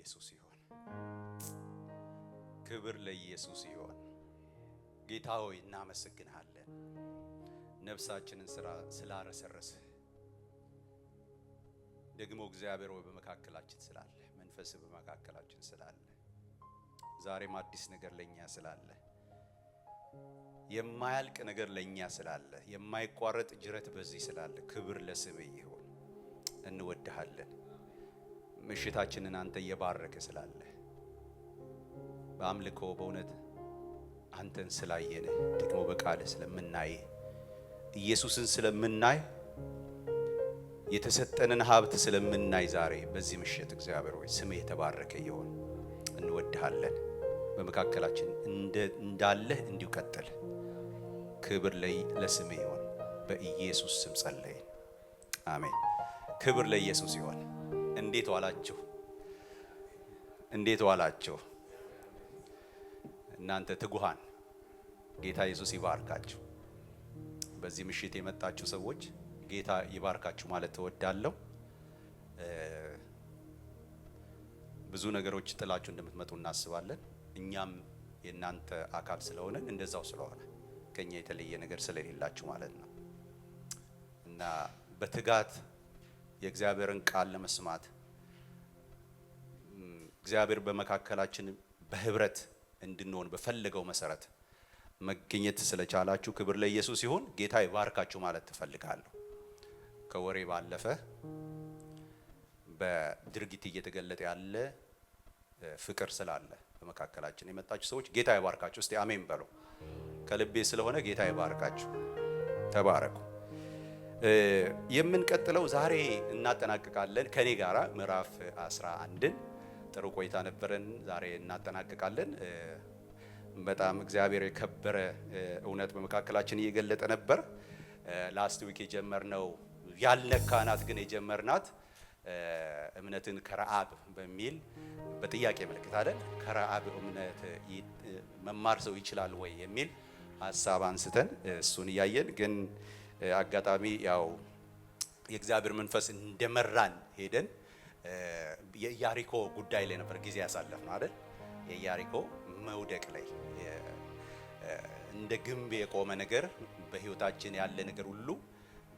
ለኢየሱስ ይሁን። ክብር ለኢየሱስ ይሁን። ጌታ ሆይ እናመሰግንሃለን። ነፍሳችንን ስላረሰረስህ ደግሞ እግዚአብሔር ሆይ በመካከላችን ስላለ መንፈስ በመካከላችን ስላለ ዛሬም አዲስ ነገር ለኛ ስላለ የማያልቅ ነገር ለኛ ስላለ የማይቋረጥ ጅረት በዚህ ስላለ ክብር ለስምህ ይሁን። እንወድሃለን። ምሽታችንን አንተ እየባረከ ስላለ በአምልኮ በእውነት አንተን ስላየነ ደግሞ በቃል ስለምናይ ኢየሱስን ስለምናይ የተሰጠንን ሀብት ስለምናይ ዛሬ በዚህ ምሽት እግዚአብሔር ሆይ ስምህ የተባረከ ይሁን። እንወድሃለን። በመካከላችን እንዳለህ እንዲሁ ቀጥል። ክብር ለስምህ ይሁን። በኢየሱስ ስም ጸለይን፣ አሜን። ክብር ለኢየሱስ ይሁን። እንዴት ዋላችሁ? እንዴት ዋላችሁ? እናንተ ትጉሃን ጌታ ኢየሱስ ይባርካችሁ። በዚህ ምሽት የመጣችሁ ሰዎች ጌታ ይባርካችሁ ማለት ተወዳለሁ። ብዙ ነገሮች ጥላችሁ እንደምትመጡ እናስባለን። እኛም የእናንተ አካል ስለሆነን እንደዛው ስለሆነ ከኛ የተለየ ነገር ስለሌላችሁ ማለት ነው እና በትጋት የእግዚአብሔርን ቃል ለመስማት እግዚአብሔር በመካከላችን በህብረት እንድንሆን በፈለገው መሰረት መገኘት ስለቻላችሁ ክብር ለኢየሱስ ይሁን። ጌታ ይባርካችሁ ማለት ተፈልጋለሁ። ከወሬ ባለፈ በድርጊት እየተገለጠ ያለ ፍቅር ስላለ በመካከላችን የመጣችሁ ሰዎች ጌታ ይባርካችሁ። እስቲ አሜን በሉ። ከልቤ ስለሆነ ጌታ ይባርካችሁ። ተባረኩ። የምንቀጥለው ዛሬ እናጠናቅቃለን። ከኔ ጋራ ምዕራፍ 11ን ጥሩ ቆይታ ነበረን። ዛሬ እናጠናቅቃለን። በጣም እግዚአብሔር የከበረ እውነት በመካከላችን እየገለጠ ነበር። ላስት ዊክ የጀመርነው ያልነካናት ግን የጀመርናት እምነትን ከረአብ በሚል በጥያቄ ምልክት አይደል? ከረአብ እምነት መማር ሰው ይችላል ወይ የሚል ሐሳብ አንስተን እሱን እያየን ግን አጋጣሚ ያው የእግዚአብሔር መንፈስ እንደመራን ሄደን የኢያሪኮ ጉዳይ ላይ ነበር ጊዜ ያሳለፍነው አይደል? የኢያሪኮ መውደቅ ላይ እንደ ግንብ የቆመ ነገር በህይወታችን ያለ ነገር ሁሉ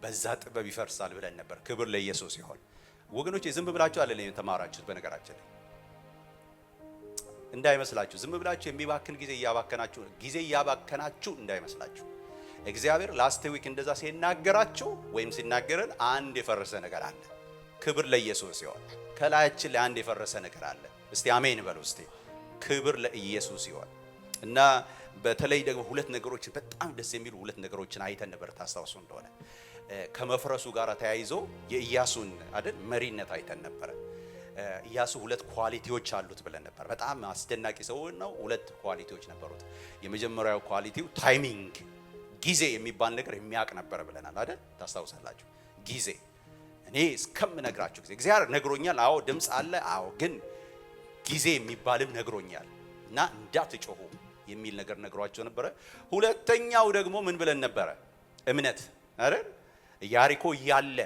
በዛ ጥበብ ይፈርሳል ብለን ነበር። ክብር ለኢየሱስ ይሁን። ወገኖቼ ዝም ብላችሁ አይደለም የተማራችሁት። በነገራችን ላይ እንዳይመስላችሁ ዝም ብላችሁ የሚባክን ጊዜ እያባከናችሁ እንዳይመስላችሁ። እግዚአብሔር ላስት ዊክ እንደዛ ሲናገራችሁ ወይም ሲናገረን አንድ የፈረሰ ነገር አለ። ክብር ለኢየሱስ ይሁን። ከላያችን ላይ አንድ የፈረሰ ነገር አለ። እስቲ አሜን በሉ። እስቲ ክብር ለኢየሱስ ይሁን። እና በተለይ ደግሞ ሁለት ነገሮች በጣም ደስ የሚሉ ሁለት ነገሮችን አይተን ነበር። ታስታውሱ እንደሆነ ከመፍረሱ ጋር ተያይዞ የኢያሱን አይደል መሪነት አይተን ነበር። ኢያሱ ሁለት ኳሊቲዎች አሉት ብለን ነበር። በጣም አስደናቂ ሰው ነው። ሁለት ኳሊቲዎች ነበሩት። የመጀመሪያው ኳሊቲው ታይሚንግ፣ ጊዜ የሚባል ነገር የሚያውቅ ነበር ብለናል አይደል? ታስታውሳላችሁ? ጊዜ እኔ እስከምነግራችሁ ጊዜ እግዚአብሔር ነግሮኛል። አዎ ድምጽ አለ። አዎ ግን ጊዜ የሚባልም ነግሮኛል እና እንዳትጮሁ የሚል ነገር ነግሯቸው ነበረ። ሁለተኛው ደግሞ ምን ብለን ነበረ? እምነት አይደል? ኢያሪኮ ያለ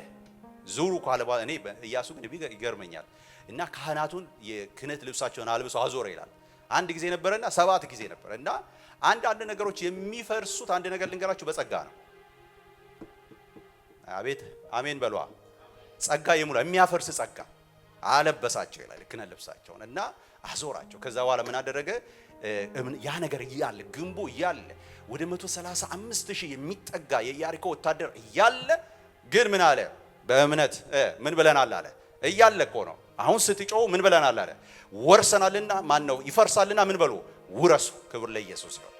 ዙሩ ቃልባ እኔ ኢያሱ ግን ይገርመኛል እና ካህናቱን የክህነት ልብሳቸውን አልብሰው አዞረ ይላል። አንድ ጊዜ ነበርና 7 ጊዜ ነበር እና አንድ ነገሮች የሚፈርሱት አንድ ነገር ልንገራችሁ በጸጋ ነው። አቤት አሜን በሏ። ጸጋ ይሙላ። የሚያፈርስ ጸጋ አለበሳቸው ይላል ክህነት ልብሳቸውን እና አዞራቸው። ከዛ በኋላ ምን አደረገ? ያ ነገር እያለ ግንቡ እያለ ወደ 135,000 የሚጠጋ የኢያሪኮ ወታደር እያለ ግን ምን አለ? በእምነት ምን ብለናል አለ። እያለ እኮ ነው። አሁን ስትጮው ምን ብለናል አለ? ወርሰናልና ማን ነው ይፈርሳልና ምን በሉ ውረሱ። ክብር ለኢየሱስ ይሁን።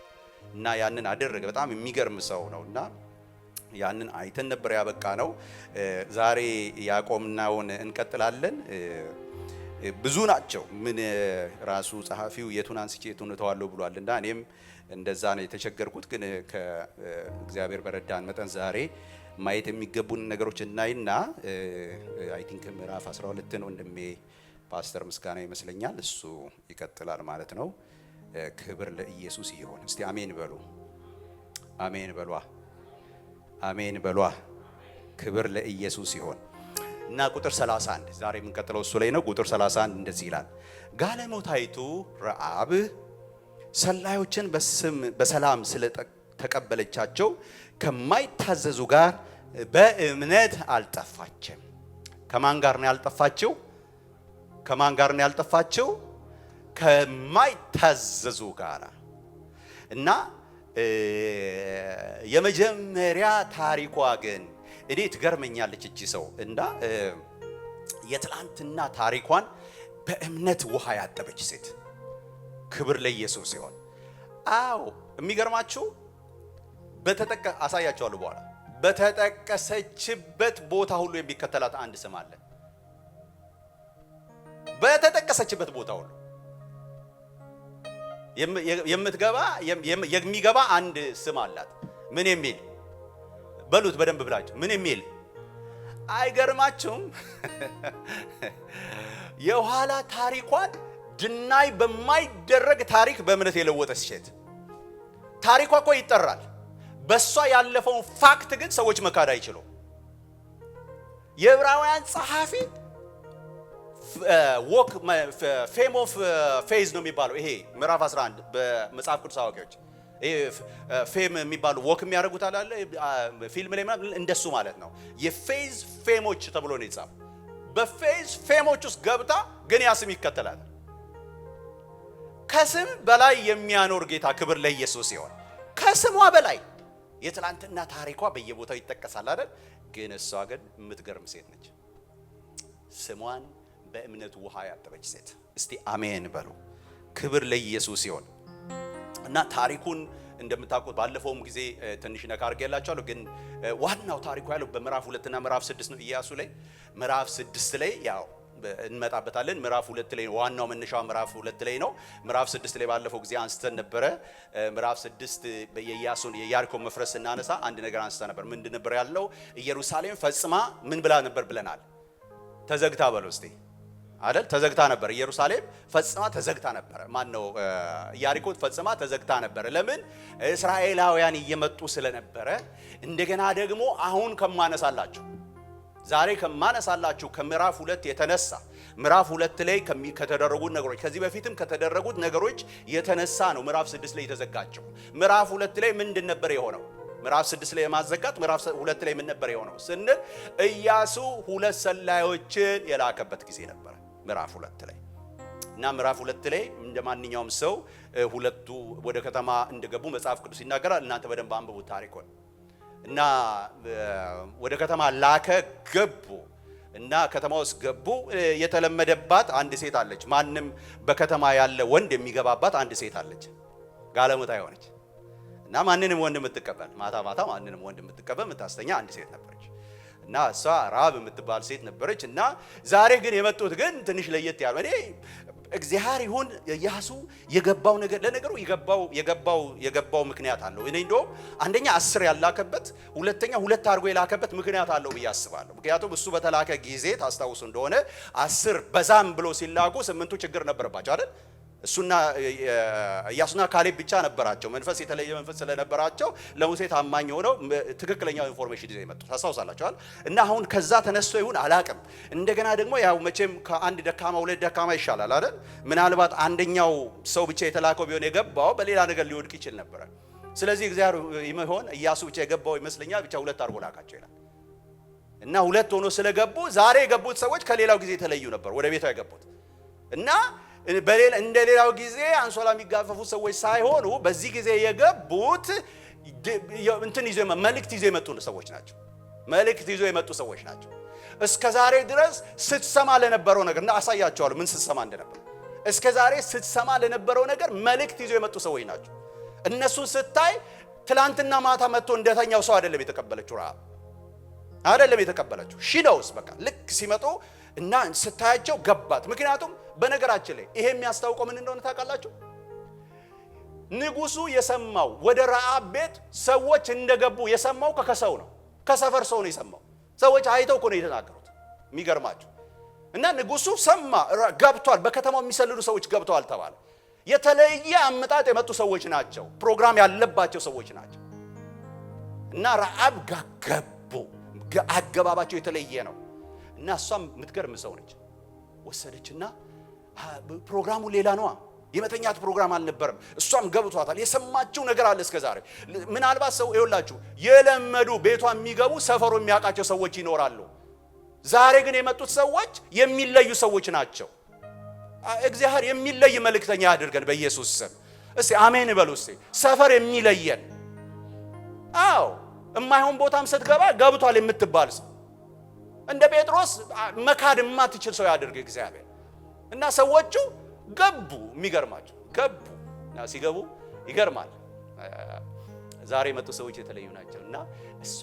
እና ያንን አደረገ። በጣም የሚገርም ሰው ነውና ያንን አይተን ነበር ያበቃ ነው። ዛሬ ያቆምናውን እንቀጥላለን። ብዙ ናቸው። ምን ራሱ ጸሐፊው የቱን አንስቼ የቱን ተዋለው ብሏልና እኔም እንደዛ ነው የተቸገርኩት። ግን ከእግዚአብሔር በረዳን መጠን ዛሬ ማየት የሚገቡን ነገሮች እናይና አይ ቲንክ ምዕራፍ 12 ነው ወንድሜ ፓስተር ምስጋና ይመስለኛል እሱ ይቀጥላል ማለት ነው። ክብር ለኢየሱስ ይሁን። እስቲ አሜን በሉ። አሜን በሏ። አሜን በሏ። ክብር ለኢየሱስ ይሁን። እና ቁጥር 31 ዛሬ የምንቀጥለው እሱ ላይ ነው። ቁጥር 31 እንደዚህ ይላል፣ ጋለሞታይቱ ረዓብ ሰላዮችን በሰላም ስለተቀበለቻቸው ከማይታዘዙ ጋር በእምነት አልጠፋችም። ከማን ጋር ነው ያልጠፋችው? ከማን ጋር ነው ያልጠፋችው? ከማይታዘዙ ጋር። እና የመጀመሪያ ታሪኳ ግን እኔ ትገርመኛለች እቺ ሰው እና የትላንትና ታሪኳን በእምነት ውሃ ያጠበች ሴት። ክብር ለኢየሱስ ይሁን። አዎ የሚገርማችሁ አሳያቸዋለሁ በኋላ በተጠቀሰችበት ቦታ ሁሉ የሚከተላት አንድ ስም አለ። በተጠቀሰችበት ቦታ ሁሉ የሚገባ አንድ ስም አላት። ምን የሚል በሉት በደንብ ብላችሁ፣ ምን የሚል አይገርማችሁም? የኋላ ታሪኳን ድናይ በማይደረግ ታሪክ በእምነት የለወጠች ሴት። ታሪኳ እኮ ይጠራል። በሷ ያለፈውን ፋክት ግን ሰዎች መካድ አይችሉም። የዕብራውያን ጸሐፊ ፌም ኦፍ ፌዝ ነው የሚባለው። ይሄ ምዕራፍ 11 በመጽሐፍ ቅዱስ አዋቂዎች ይሄ ፌም የሚባሉ ወክ የሚያደርጉት አለ ፊልም ላይ ምናምን እንደሱ ማለት ነው። የፌዝ ፌሞች ተብሎ ነው የተጻፈው። በፌዝ ፌሞች ውስጥ ገብታ ግን ያ ስም ይከተላል። ከስም በላይ የሚያኖር ጌታ ክብር ለኢየሱስ ይሁን። ከስሟ በላይ የትላንትና ታሪኳ በየቦታው ይጠቀሳል አይደል? ግን እሷ ግን የምትገርም ሴት ነች። ስሟን በእምነት ውሃ ያጠበች ሴት። እስቲ አሜን በሉ። ክብር ለኢየሱስ ይሁን። እና ታሪኩን እንደምታውቁት ባለፈውም ጊዜ ትንሽ ነካ አድርጌላችኋለሁ። ግን ዋናው ታሪኩ ያለው በምዕራፍ 2 እና ምዕራፍ 6 ነው። ኢያሱ ላይ ምዕራፍ 6 ላይ ያው እንመጣበታለን። ምዕራፍ 2 ላይ ዋናው መነሻው ምዕራፍ 2 ላይ ነው። ምዕራፍ 6 ላይ ባለፈው ጊዜ አንስተን ነበረ። ምዕራፍ 6 የኢያሱን የያሪኮ መፍረስ ስናነሳ አንድ ነገር አንስተን ነበር። ምንድን ነበር ያለው? ኢየሩሳሌም ፈጽማ ምን ብላ ነበር ብለናል? ተዘግታ በለው እስቲ አይደል? ተዘግታ ነበር። ኢየሩሳሌም ፈጽማ ተዘግታ ነበር። ማን ነው? ኢያሪኮ ፈጽማ ተዘግታ ነበር። ለምን? እስራኤላውያን እየመጡ ስለነበረ። እንደገና ደግሞ አሁን ዛሬ ከማነሳላችሁ ከምዕራፍ 2 የተነሳ ምዕራፍ 2 ላይ ከተደረጉት ነገሮች ከዚህ በፊትም ከተደረጉት ነገሮች የተነሳ ነው ምዕራፍ 6 ላይ የተዘጋጀው። ምዕራፍ 2 ላይ ምንድን ነበር የሆነው? ምዕራፍ 6 ላይ የማዘጋት ምዕራፍ 2 ላይ ምን ነበር የሆነው ስንል ኢያሱ 2 ሰላዮችን የላከበት ጊዜ ነበር ምዕራፍ 2 ላይ። እና ምዕራፍ 2 ላይ እንደማንኛውም ሰው ሁለቱ ወደ ከተማ እንደገቡ መጽሐፍ ቅዱስ ይናገራል። እናንተ በደንብ አንብቡት ታሪኩን። እና ወደ ከተማ ላከ፣ ገቡ። እና ከተማ ውስጥ ገቡ። የተለመደባት አንድ ሴት አለች። ማንም በከተማ ያለ ወንድ የሚገባባት አንድ ሴት አለች፣ ጋለሞታ የሆነች እና ማንንም ወንድ የምትቀበል ማታ ማንንም ወንድ የምትቀበል የምታስተኛ አንድ ሴት ነበረች። እና እሷ ራብ የምትባል ሴት ነበረች። እና ዛሬ ግን የመጡት ግን ትንሽ ለየት ያሉ እኔ እግዚአብሔር ይሁን ኢያሱ የገባው ነገር ለነገሩ የገባው ምክንያት አለው። እኔ እንደውም አንደኛ 10 ያላከበት፣ ሁለተኛ 2 አድርጎ የላከበት ምክንያት አለው ብዬ አስባለሁ። ምክንያቱም እሱ በተላከ ጊዜ ታስታውሱ እንደሆነ 10 በዛም ብሎ ሲላኩ 8ቱ ችግር ነበረባቸው አይደል? እሱና ኢያሱና ካሌብ ብቻ ነበራቸው መንፈስ፣ የተለየ መንፈስ ስለነበራቸው ለሙሴ ታማኝ ሆነው ትክክለኛው ኢንፎርሜሽን ይዘው የመጡት ታስታውሳላችኋል። እና አሁን ከዛ ተነስቶ ይሁን አላቅም። እንደገና ደግሞ ያው መቼም ከአንድ ደካማ 2 ደካማ ይሻላል አይደል? ምናልባት አንደኛው ሰው ብቻ የተላከው ቢሆን የገባው በሌላ ነገር ሊወድቅ ይችል ነበር። ስለዚህ እግዚአብሔር ይመሆን ኢያሱ ብቻ የገባው ይመስለኛል። ብቻ 2 አድርጎ ላካቸው ይላል። እና 2 ሆኖ ስለገቡ ዛሬ የገቡት ሰዎች ከሌላው ጊዜ የተለዩ ነበር ወደ ቤቷ የገቡት። እና እንደ ሌላው ጊዜ አንሶላ የሚጋፈፉት ሰዎች ሳይሆኑ በዚህ ጊዜ የገቡት መልእክት ይዘው የመጡ ሰዎች ናቸው። መልእክት ይዘው የመጡ ሰዎች ናቸው። እስከ ዛሬ ድረስ ስትሰማ ለነበረው ነገር እና አሳያቸዋለሁ ምን ስትሰማ እንደነበር። እስከ ዛሬ ስትሰማ ለነበረው ነገር መልእክት ይዘው የመጡ ሰዎች ናቸው። እነሱን ስታይ ትላንትና ማታ መጥቶ እንደተኛው ሰው አይደለም የተቀበለችው። ረዓብ አይደለም የተቀበለችው። ሺነውስ በቃ ልክ ሲመጡ እና ስታያቸው ገባት። ምክንያቱም በነገራችን ላይ ይሄ የሚያስታውቀው ምን እንደሆነ ታውቃላችሁ? ንጉሱ የሰማው ወደ ረዓብ ቤት ሰዎች እንደገቡ የሰማው ከሰው ነው፣ ከሰፈር ሰው ነው የሰማው። ሰዎች አይተው እኮ ነው የተናገሩት። የሚገርማችሁ እና ንጉሱ ሰማ፣ ገብቷል፣ በከተማው የሚሰልሉ ሰዎች ገብተዋል ተባለ። የተለየ አመጣጥ የመጡ ሰዎች ናቸው፣ ፕሮግራም ያለባቸው ሰዎች ናቸው። እና ረዓብ ገቡ። አገባባቸው የተለየ ነው። እና እሷም የምትገርም ሰው ነች። ወሰደችና ፕሮግራሙ ሌላ ነው፣ የመተኛት ፕሮግራም አልነበረም። እሷም ገብቷታል። የሰማችው ነገር አለ እስከዛሬ። ምናልባት ሰው ይኸውላችሁ የለመዱ ቤቷ የሚገቡ ሰፈሩ የሚያውቃቸው ሰዎች ይኖራሉ። ዛሬ ግን የመጡት ሰዎች የሚለዩ ሰዎች ናቸው። እግዚአብሔር የሚለይ መልእክተኛ ያድርገን በኢየሱስ ስም። እስቲ አሜን በሉ እስቲ። ሰፈር የሚለየን አዎ፣ የማይሆን ቦታም ስትገባ ገብቷል የምትባል ሰው እንደ ጴጥሮስ መካድ የማትችል ሰው ያድርግ እግዚአብሔር። እና ሰዎቹ ገቡ። የሚገርማቸው ገቡ እና ሲገቡ ይገርማል። ዛሬ የመጡ ሰዎች የተለዩ ናቸው። እና እሷ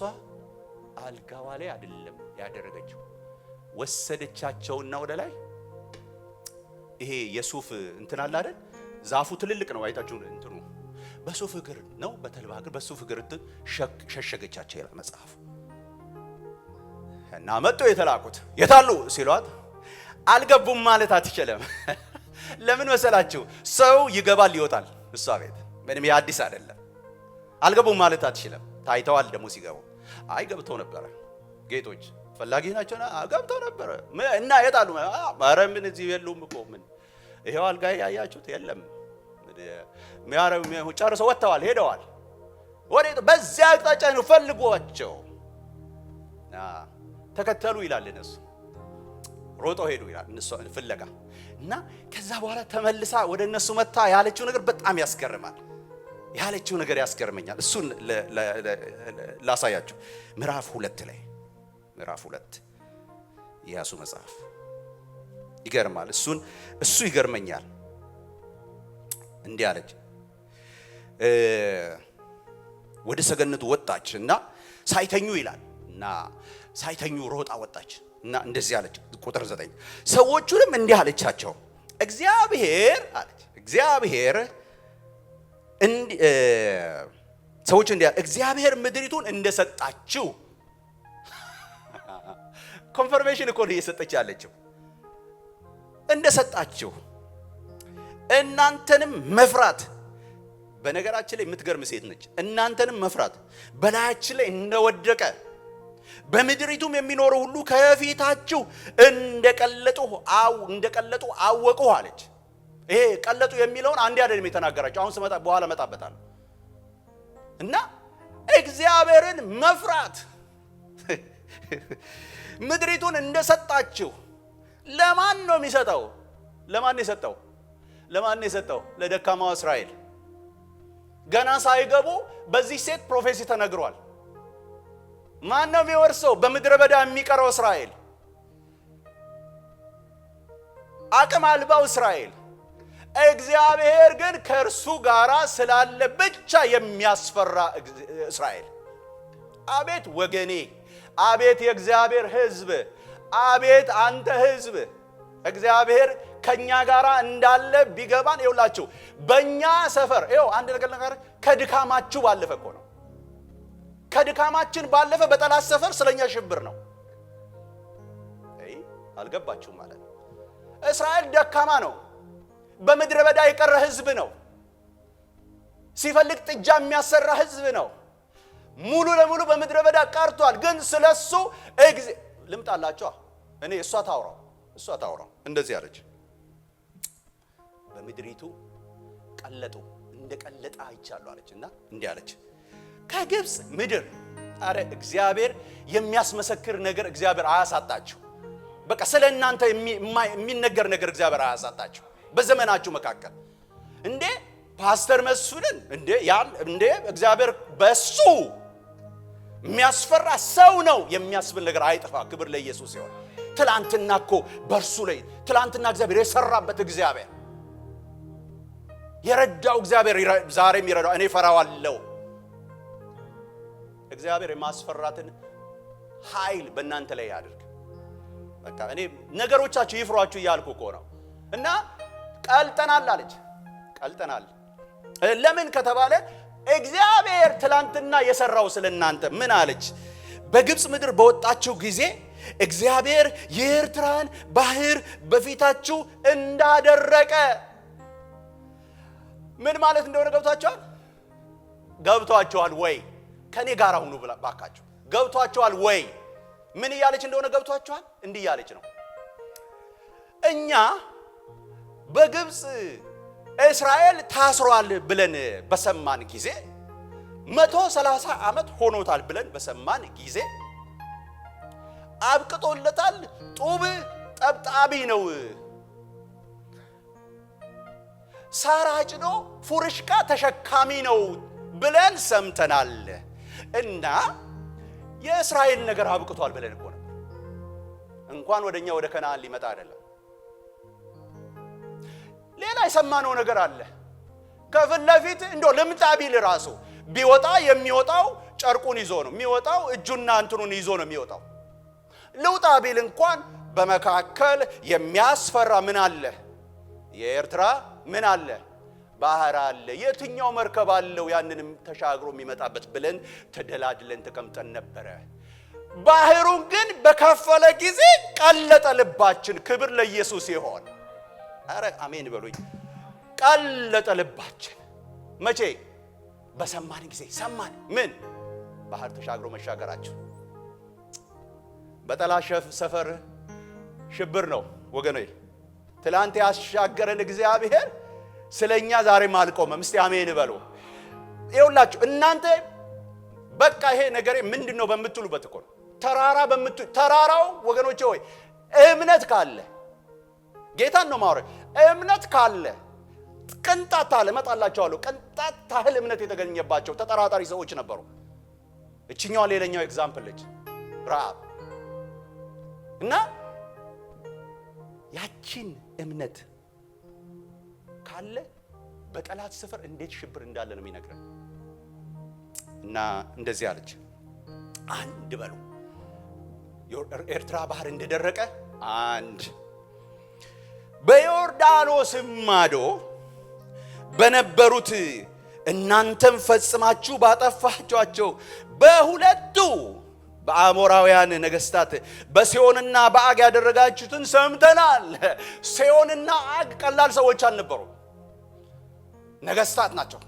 አልጋዋ ላይ አይደለም ያደረገችው፣ ወሰደቻቸውና ወደ ላይ ይሄ የሱፍ እንትን አለ አይደል? ዛፉ ትልልቅ ነው አይታችሁ እንትኑ በሱፍ እግር ነው፣ በተልባ እግር በሱፍ እግር ሸሸገቻቸው ይላል መጽሐፉ። እና መጡ የተላኩት የታሉ ሲሏት አልገቡም ማለት አትችልም። ለምን መሰላችሁ? ሰው ይገባል ይወጣል። እሷ ቤት ምንም ያዲስ አይደለም። አልገቡም ማለት አትችልም። ታይተዋል ደግሞ ሲገቡ። አይ ገብተው ነበረ፣ ጌቶች ፈላጊ ናቸው። ገብተው ነበረ እና የታሉ? ኧረ ምን እዚህ የሉም እኮ ምን ይሄው አልጋ ያያችሁት የለም። ጨርሰው ወጥተዋል፣ ሄደዋል። ወዴት? በዚያ አቅጣጫ ነው ፈልጓቸው። ተከተሉ ይላል። እነሱ ሮጦ ሄዱ ይላል እነሱ ፍለጋ። እና ከዛ በኋላ ተመልሳ ወደ እነሱ መታ ያለችው ነገር በጣም ያስገርማል። ያለችው ነገር ያስገርመኛል። እሱን ላሳያችሁ። ምዕራፍ 2 ላይ ምዕራፍ 2 ኢያሱ መጽሐፍ ይገርማል። እሱ ይገርመኛል። እንዲህ አለች። ወደ ሰገነቱ ወጣች እና ሳይተኙ ይላል እና ሳይተኙ ሮጣ ወጣች እና እንደዚህ አለች። ቁጥር 9 ሰዎቹንም እንዲህ አለቻቸው፣ እግዚአብሔር አለች እግዚአብሔር ሰዎች እንዲህ እግዚአብሔር ምድሪቱን እንደሰጣችሁ ኮንፈርሜሽን እኮ ነው እየሰጠች ያለችው። እንደሰጣችሁ እናንተንም መፍራት። በነገራችን ላይ የምትገርም ሴት ነች። እናንተንም መፍራት በላያችን ላይ እንደወደቀ በምድሪቱም የሚኖሩ ሁሉ ከፊታችሁ እንደቀለጡ አወቁ አለች። ይሄ ቀለጡ የሚለውን አንዴ አይደለም የተናገራቸው። አሁን ስመጣ በኋላ መጣበታል። እና እግዚአብሔርን መፍራት ምድሪቱን እንደሰጣችሁ ለማን ነው የሚሰጠው? ለማን የሰጠው? ለማን የሰጠው? ለደካማው እስራኤል። ገና ሳይገቡ በዚህ ሴት ፕሮፌሲ ተነግሯል። ማን ነው የሚወርሰው? በምድረ በዳ የሚቀረው እስራኤል፣ አቅም አልባው እስራኤል። እግዚአብሔር ግን ከእርሱ ጋር ስላለ ብቻ የሚያስፈራ እስራኤል። አቤት ወገኔ፣ አቤት የእግዚአብሔር ሕዝብ፣ አቤት አንተ ሕዝብ። እግዚአብሔር ከኛ ጋር እንዳለ ቢገባን ይውላችሁ። በእኛ ሰፈር ይው አንድ ነገር ከድካማችሁ ባለፈ እኮ ነው። ከድካማችን ባለፈ በጠላት ሰፈር ስለኛ ሽብር ነው። አልገባችሁም ማለት ነው። እስራኤል ደካማ ነው። በምድረ በዳ የቀረ ሕዝብ ነው። ሲፈልግ ጥጃ የሚያሰራ ሕዝብ ነው። ሙሉ ለሙሉ በምድረ በዳ ቀርቷል። ግን ስለሱ ልምጣላችሁ። እኔ እሷ ታውራው እንደዚህ አለች። በምድሪቱ ቀለጡ እንደቀለጠ አይቻለሁ አለችና እንዲህ አለች። ከግብፅ ምድር አረ እግዚአብሔር የሚያስመሰክር ነገር እግዚአብሔር አያሳጣችሁ። በቃ ስለ እናንተ የሚነገር ነገር እግዚአብሔር አያሳጣችሁ። በዘመናችሁ መካከል እንዴ ፓስተር መስፍንን እንዴ እግዚአብሔር በሱ የሚያስፈራ ሰው ነው የሚያስብል ነገር አይጠፋ። ክብር ለኢየሱስ ይሁን። ትላንትና እኮ በርሱ ላይ ትላንትና እግዚአብሔር የሰራበት እግዚአብሔር የረዳው እግዚአብሔር ዛሬም ይረዳው። እኔ ፈራዋለሁ። እግዚአብሔር የማስፈራትን ኃይል በእናንተ ላይ ያድርግ። በቃ እኔ ነገሮቻችሁ ይፍሯችሁ እያልኩ እኮ ነው። እና ቀልጠናል አለች። ቀልጠናል ለምን ከተባለ እግዚአብሔር ትላንትና የሰራው ስለናንተ ምን አለች? በግብፅ ምድር በወጣችሁ ጊዜ እግዚአብሔር የኤርትራን ባህር በፊታችሁ እንዳደረቀ። ምን ማለት እንደሆነ ገብቷችኋል? ገብቷችኋል ወይ? ከኔ ጋር ሁኑ ባካችሁ። ገብቷችኋል ወይ? ምን እያለች እንደሆነ ገብቷችኋል? እንዲህ እያለች ነው እኛ በግብጽ እስራኤል ታስሯል ብለን በሰማን ጊዜ 130 ዓመት ሆኖታል ብለን በሰማን ጊዜ አብቅቶለታል፣ ጡብ ጠብጣቢ ነው፣ ሳር አጭዶ ፉርሽቃ ተሸካሚ ነው ብለን ሰምተናል እና የእስራኤል ነገር አብቅቷል ብለን እኮ ነው። እንኳን ወደኛ ወደ ከነዓን ሊመጣ አይደለም። ሌላ የሰማነው ነገር አለ። ከፊት ለፊት እንደው ልምጣ ቢል ራሱ ቢወጣ የሚወጣው ጨርቁን ይዞ ነው የሚወጣው፣ እጁና እንትኑን ይዞ ነው የሚወጣው። ልውጣ ቢል እንኳን በመካከል የሚያስፈራ ምን አለ? የኤርትራ ምን አለ? ባህር አለ። የትኛው መርከብ አለው ያንንም ተሻግሮ የሚመጣበት ብለን ተደላድለን ተቀምጠን ነበረ። ባህሩን ግን በከፈለ ጊዜ ቀለጠ ልባችን። ክብር ለኢየሱስ ይሁን። አረ አሜን በሉኝ። ቀለጠ ልባችን። መቼ? በሰማን ጊዜ። ሰማን ምን? ባህር ተሻግሮ መሻገራቸው። በጠላት ሰፈር ሽብር ነው ወገኖች። ትላንት ያሻገረን እግዚአብሔር ስለኛ ዛሬም አልቆመም። እስቲ አሜን በሉ። ይኸውላችሁ እናንተ በቃ ይሄ ነገር ምንድነው በምትሉበት እኮ ነው። ተራራው ወገኖቼ ሆይ እምነት ካለ ጌታን ነው ማውራት። እምነት ካለ ቅንጣት ታህል እመጣላችኋለሁ። ቅንጣት ታህል እምነት የተገኘባቸው ተጠራጣሪ ሰዎች ነበሩ። እቺኛው ሌላኛው ኤግዛምፕል ልጅ ረዓብ እና ያቺን እምነት ካለ በጠላት ሰፈር እንዴት ሽብር እንዳለ ነው የሚነግረን። እና እንደዚህ አለች፣ አንድ በሉ ኤርትራ ባህር እንደደረቀ አንድ በዮርዳኖስ ማዶ በነበሩት እናንተም ፈጽማችሁ ባጠፋችኋቸው በሁለቱ በአሞራውያን ነገስታት በሴዮንና በአግ ያደረጋችሁትን ሰምተናል። ሴዮንና አግ ቀላል ሰዎች አልነበሩ፣ ነገስታት ናቸው።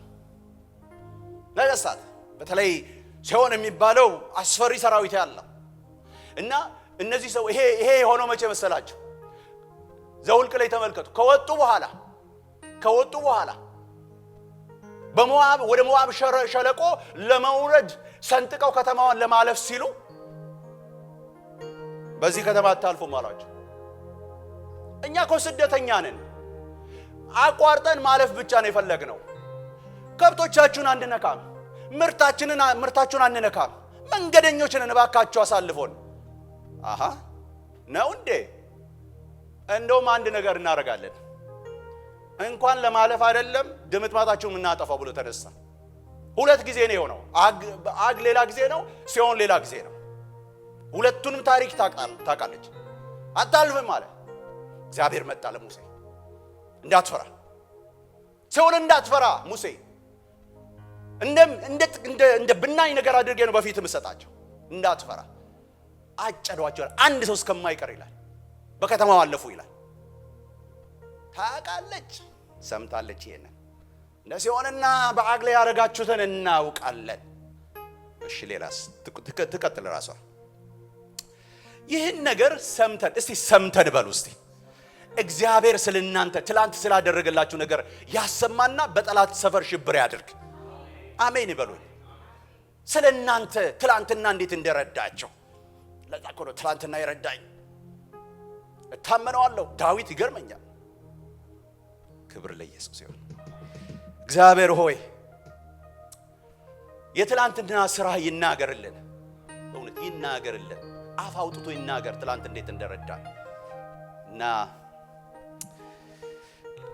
ነገስታት በተለይ ሴዮን የሚባለው አስፈሪ ሰራዊት ያለው እና እነዚህ ሰው ይሄ የሆነው መቼ መሰላችሁ? ዘውልቅ ላይ ተመልከቱ። ከወጡ በኋላ በሞዓብ ወደ ሞዓብ ሸለቆ ለመውረድ ሰንጥቀው ከተማዋን ለማለፍ ሲሉ በዚህ ከተማ አታልፉም አሏቸው። እኛ እኮ ስደተኛ ነን፣ አቋርጠን ማለፍ ብቻ ነው የፈለግነው። ከብቶቻችሁን አንነካም፣ ምርታችሁን አንነካም፣ መንገደኞች ነን፣ እባካችሁ አሳልፎን። አሃ ነው እንዴ? እንደውም አንድ ነገር እናደርጋለን፣ እንኳን ለማለፍ አይደለም ድምጥማጣችሁን እናጠፋው ብሎ ተነሳ። ሁለት ጊዜ ነው የሆነው። አግ ሌላ ጊዜ ነው፣ ሴዮን ሌላ ጊዜ ነው። ሁለቱንም ታሪክ ታውቃለች። አታልፍም አለ። እግዚአብሔር መጣ ለሙሴ፣ እንዳትፈራ ሴዮን እንዳትፈራ ሙሴ፣ እንደ ብናኝ ነገር አድርጌ ነው በፊት የምሰጣቸው፣ እንዳትፈራ አጨዷቸው፣ አንድ ሰው እስከማይቀር ይላል። በከተማው አለፉ ይላል። ታውቃለች፣ ሰምታለች። ይሄንን ለሴዮንና በአግ ላይ ያደረጋችሁትን እናውቃለን። እሺ ሌላስ? ትቀጥል ራሷ። ይህን ነገር ሰምተን፣ እስቲ ሰምተን በሉ እስቲ። እግዚአብሔር ስለናንተ ትላንት ስላደረገላችሁ ነገር ያሰማና በጠላት ሰፈር ሽብር ያድርግ። አሜን በሉ። ስለናንተ ትላንትና እንዴት እንደረዳቸው ለዛ እኮ ነው ትላንትና ይረዳኝ እታመነዋለሁ። ዳዊት ይገርመኛል። ክብር ለኢየሱስ ይሁን። እግዚአብሔር ሆይ የትላንትና ስራ ይናገርልን፣ በእውነት ይናገርልን፣ አፍ አውጥቶ ይናገር ትላንት እንዴት እንደረዳን እና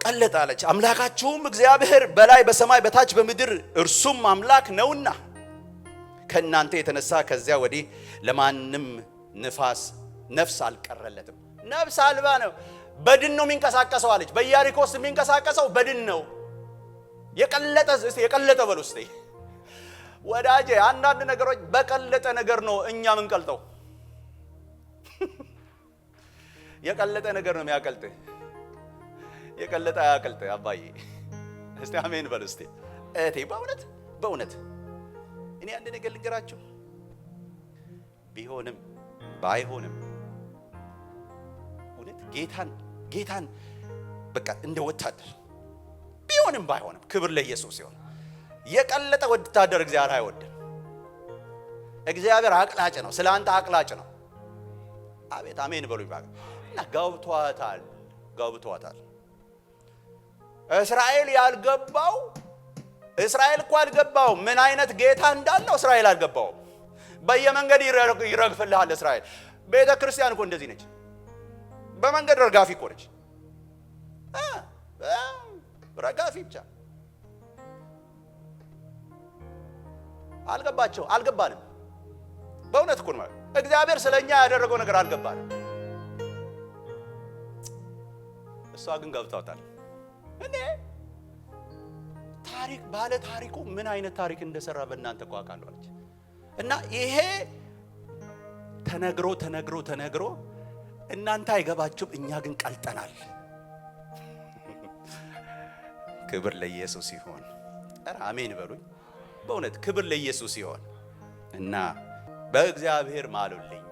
ቀለጠ አለች። አምላካችሁም እግዚአብሔር በላይ በሰማይ በታች በምድር እርሱም አምላክ ነውና ከእናንተ የተነሳ ከዚያ ወዲህ ለማንም ነፍስ አልቀረለትም። ነፍስ አልባ ነው፣ በድን ነው የሚንቀሳቀሰው አለች። በኢያሪኮስ የሚንቀሳቀሰው በድን ነው። የቀለጠ በሉ እስቲ ወዳጄ። አንዳንድ ነገሮች በቀለጠ ነገር ነው እኛ ምንቀልጠው። የቀለጠ ነገር ነው የሚያቀልጥ፣ የቀለጠ አያቀልጥ። አባዬ እስቲ አሜን በሉ እስቲ። እቴ በእውነት እኔ አንድ ነገር ልንገራችሁ። ቢሆንም ባይሆንም እውነት ጌታን በቃ እንደ ወታደር ቢሆንም ባይሆንም ክብር ለኢየሱስ ይሁን። የቀለጠ ወታደር እግዚአብሔር አይወድም። እግዚአብሔር አቅላጭ ነው። ስለአንተ አቅላጭ ነው። አቤት አሜን በሉ ይባል እና ገብቷታል። እስራኤል እኮ አልገባው ምን አይነት ጌታ እንዳለው እስራኤል አልገባው። በየመንገድ ይረግፍልሃል እስራኤል። ቤተ ክርስቲያን እኮ እንደዚህ ነች። በመንገድ ረጋፊ እኮ ነች። ረጋፊ ብቻ አልገባንም። በእውነት እኮ ነው እግዚአብሔር ስለኛ ያደረገው ነገር አልገባንም። እሷ ግን ገብቷታል። እኔ ባለ ታሪኩ ምን አይነት ታሪክ እንደሰራ በእናንተ እኮ አውቃለሁ አለች። እና ይሄ ተነግሮ እናንተ አይገባችሁም፣ እኛ ግን ቀልጠናል። ክብር ለኢየሱስ ይሁን። አሜን በሉኝ። በእውነት ክብር ለኢየሱስ ይሁን። እና በእግዚአብሔር ማሉልኝ።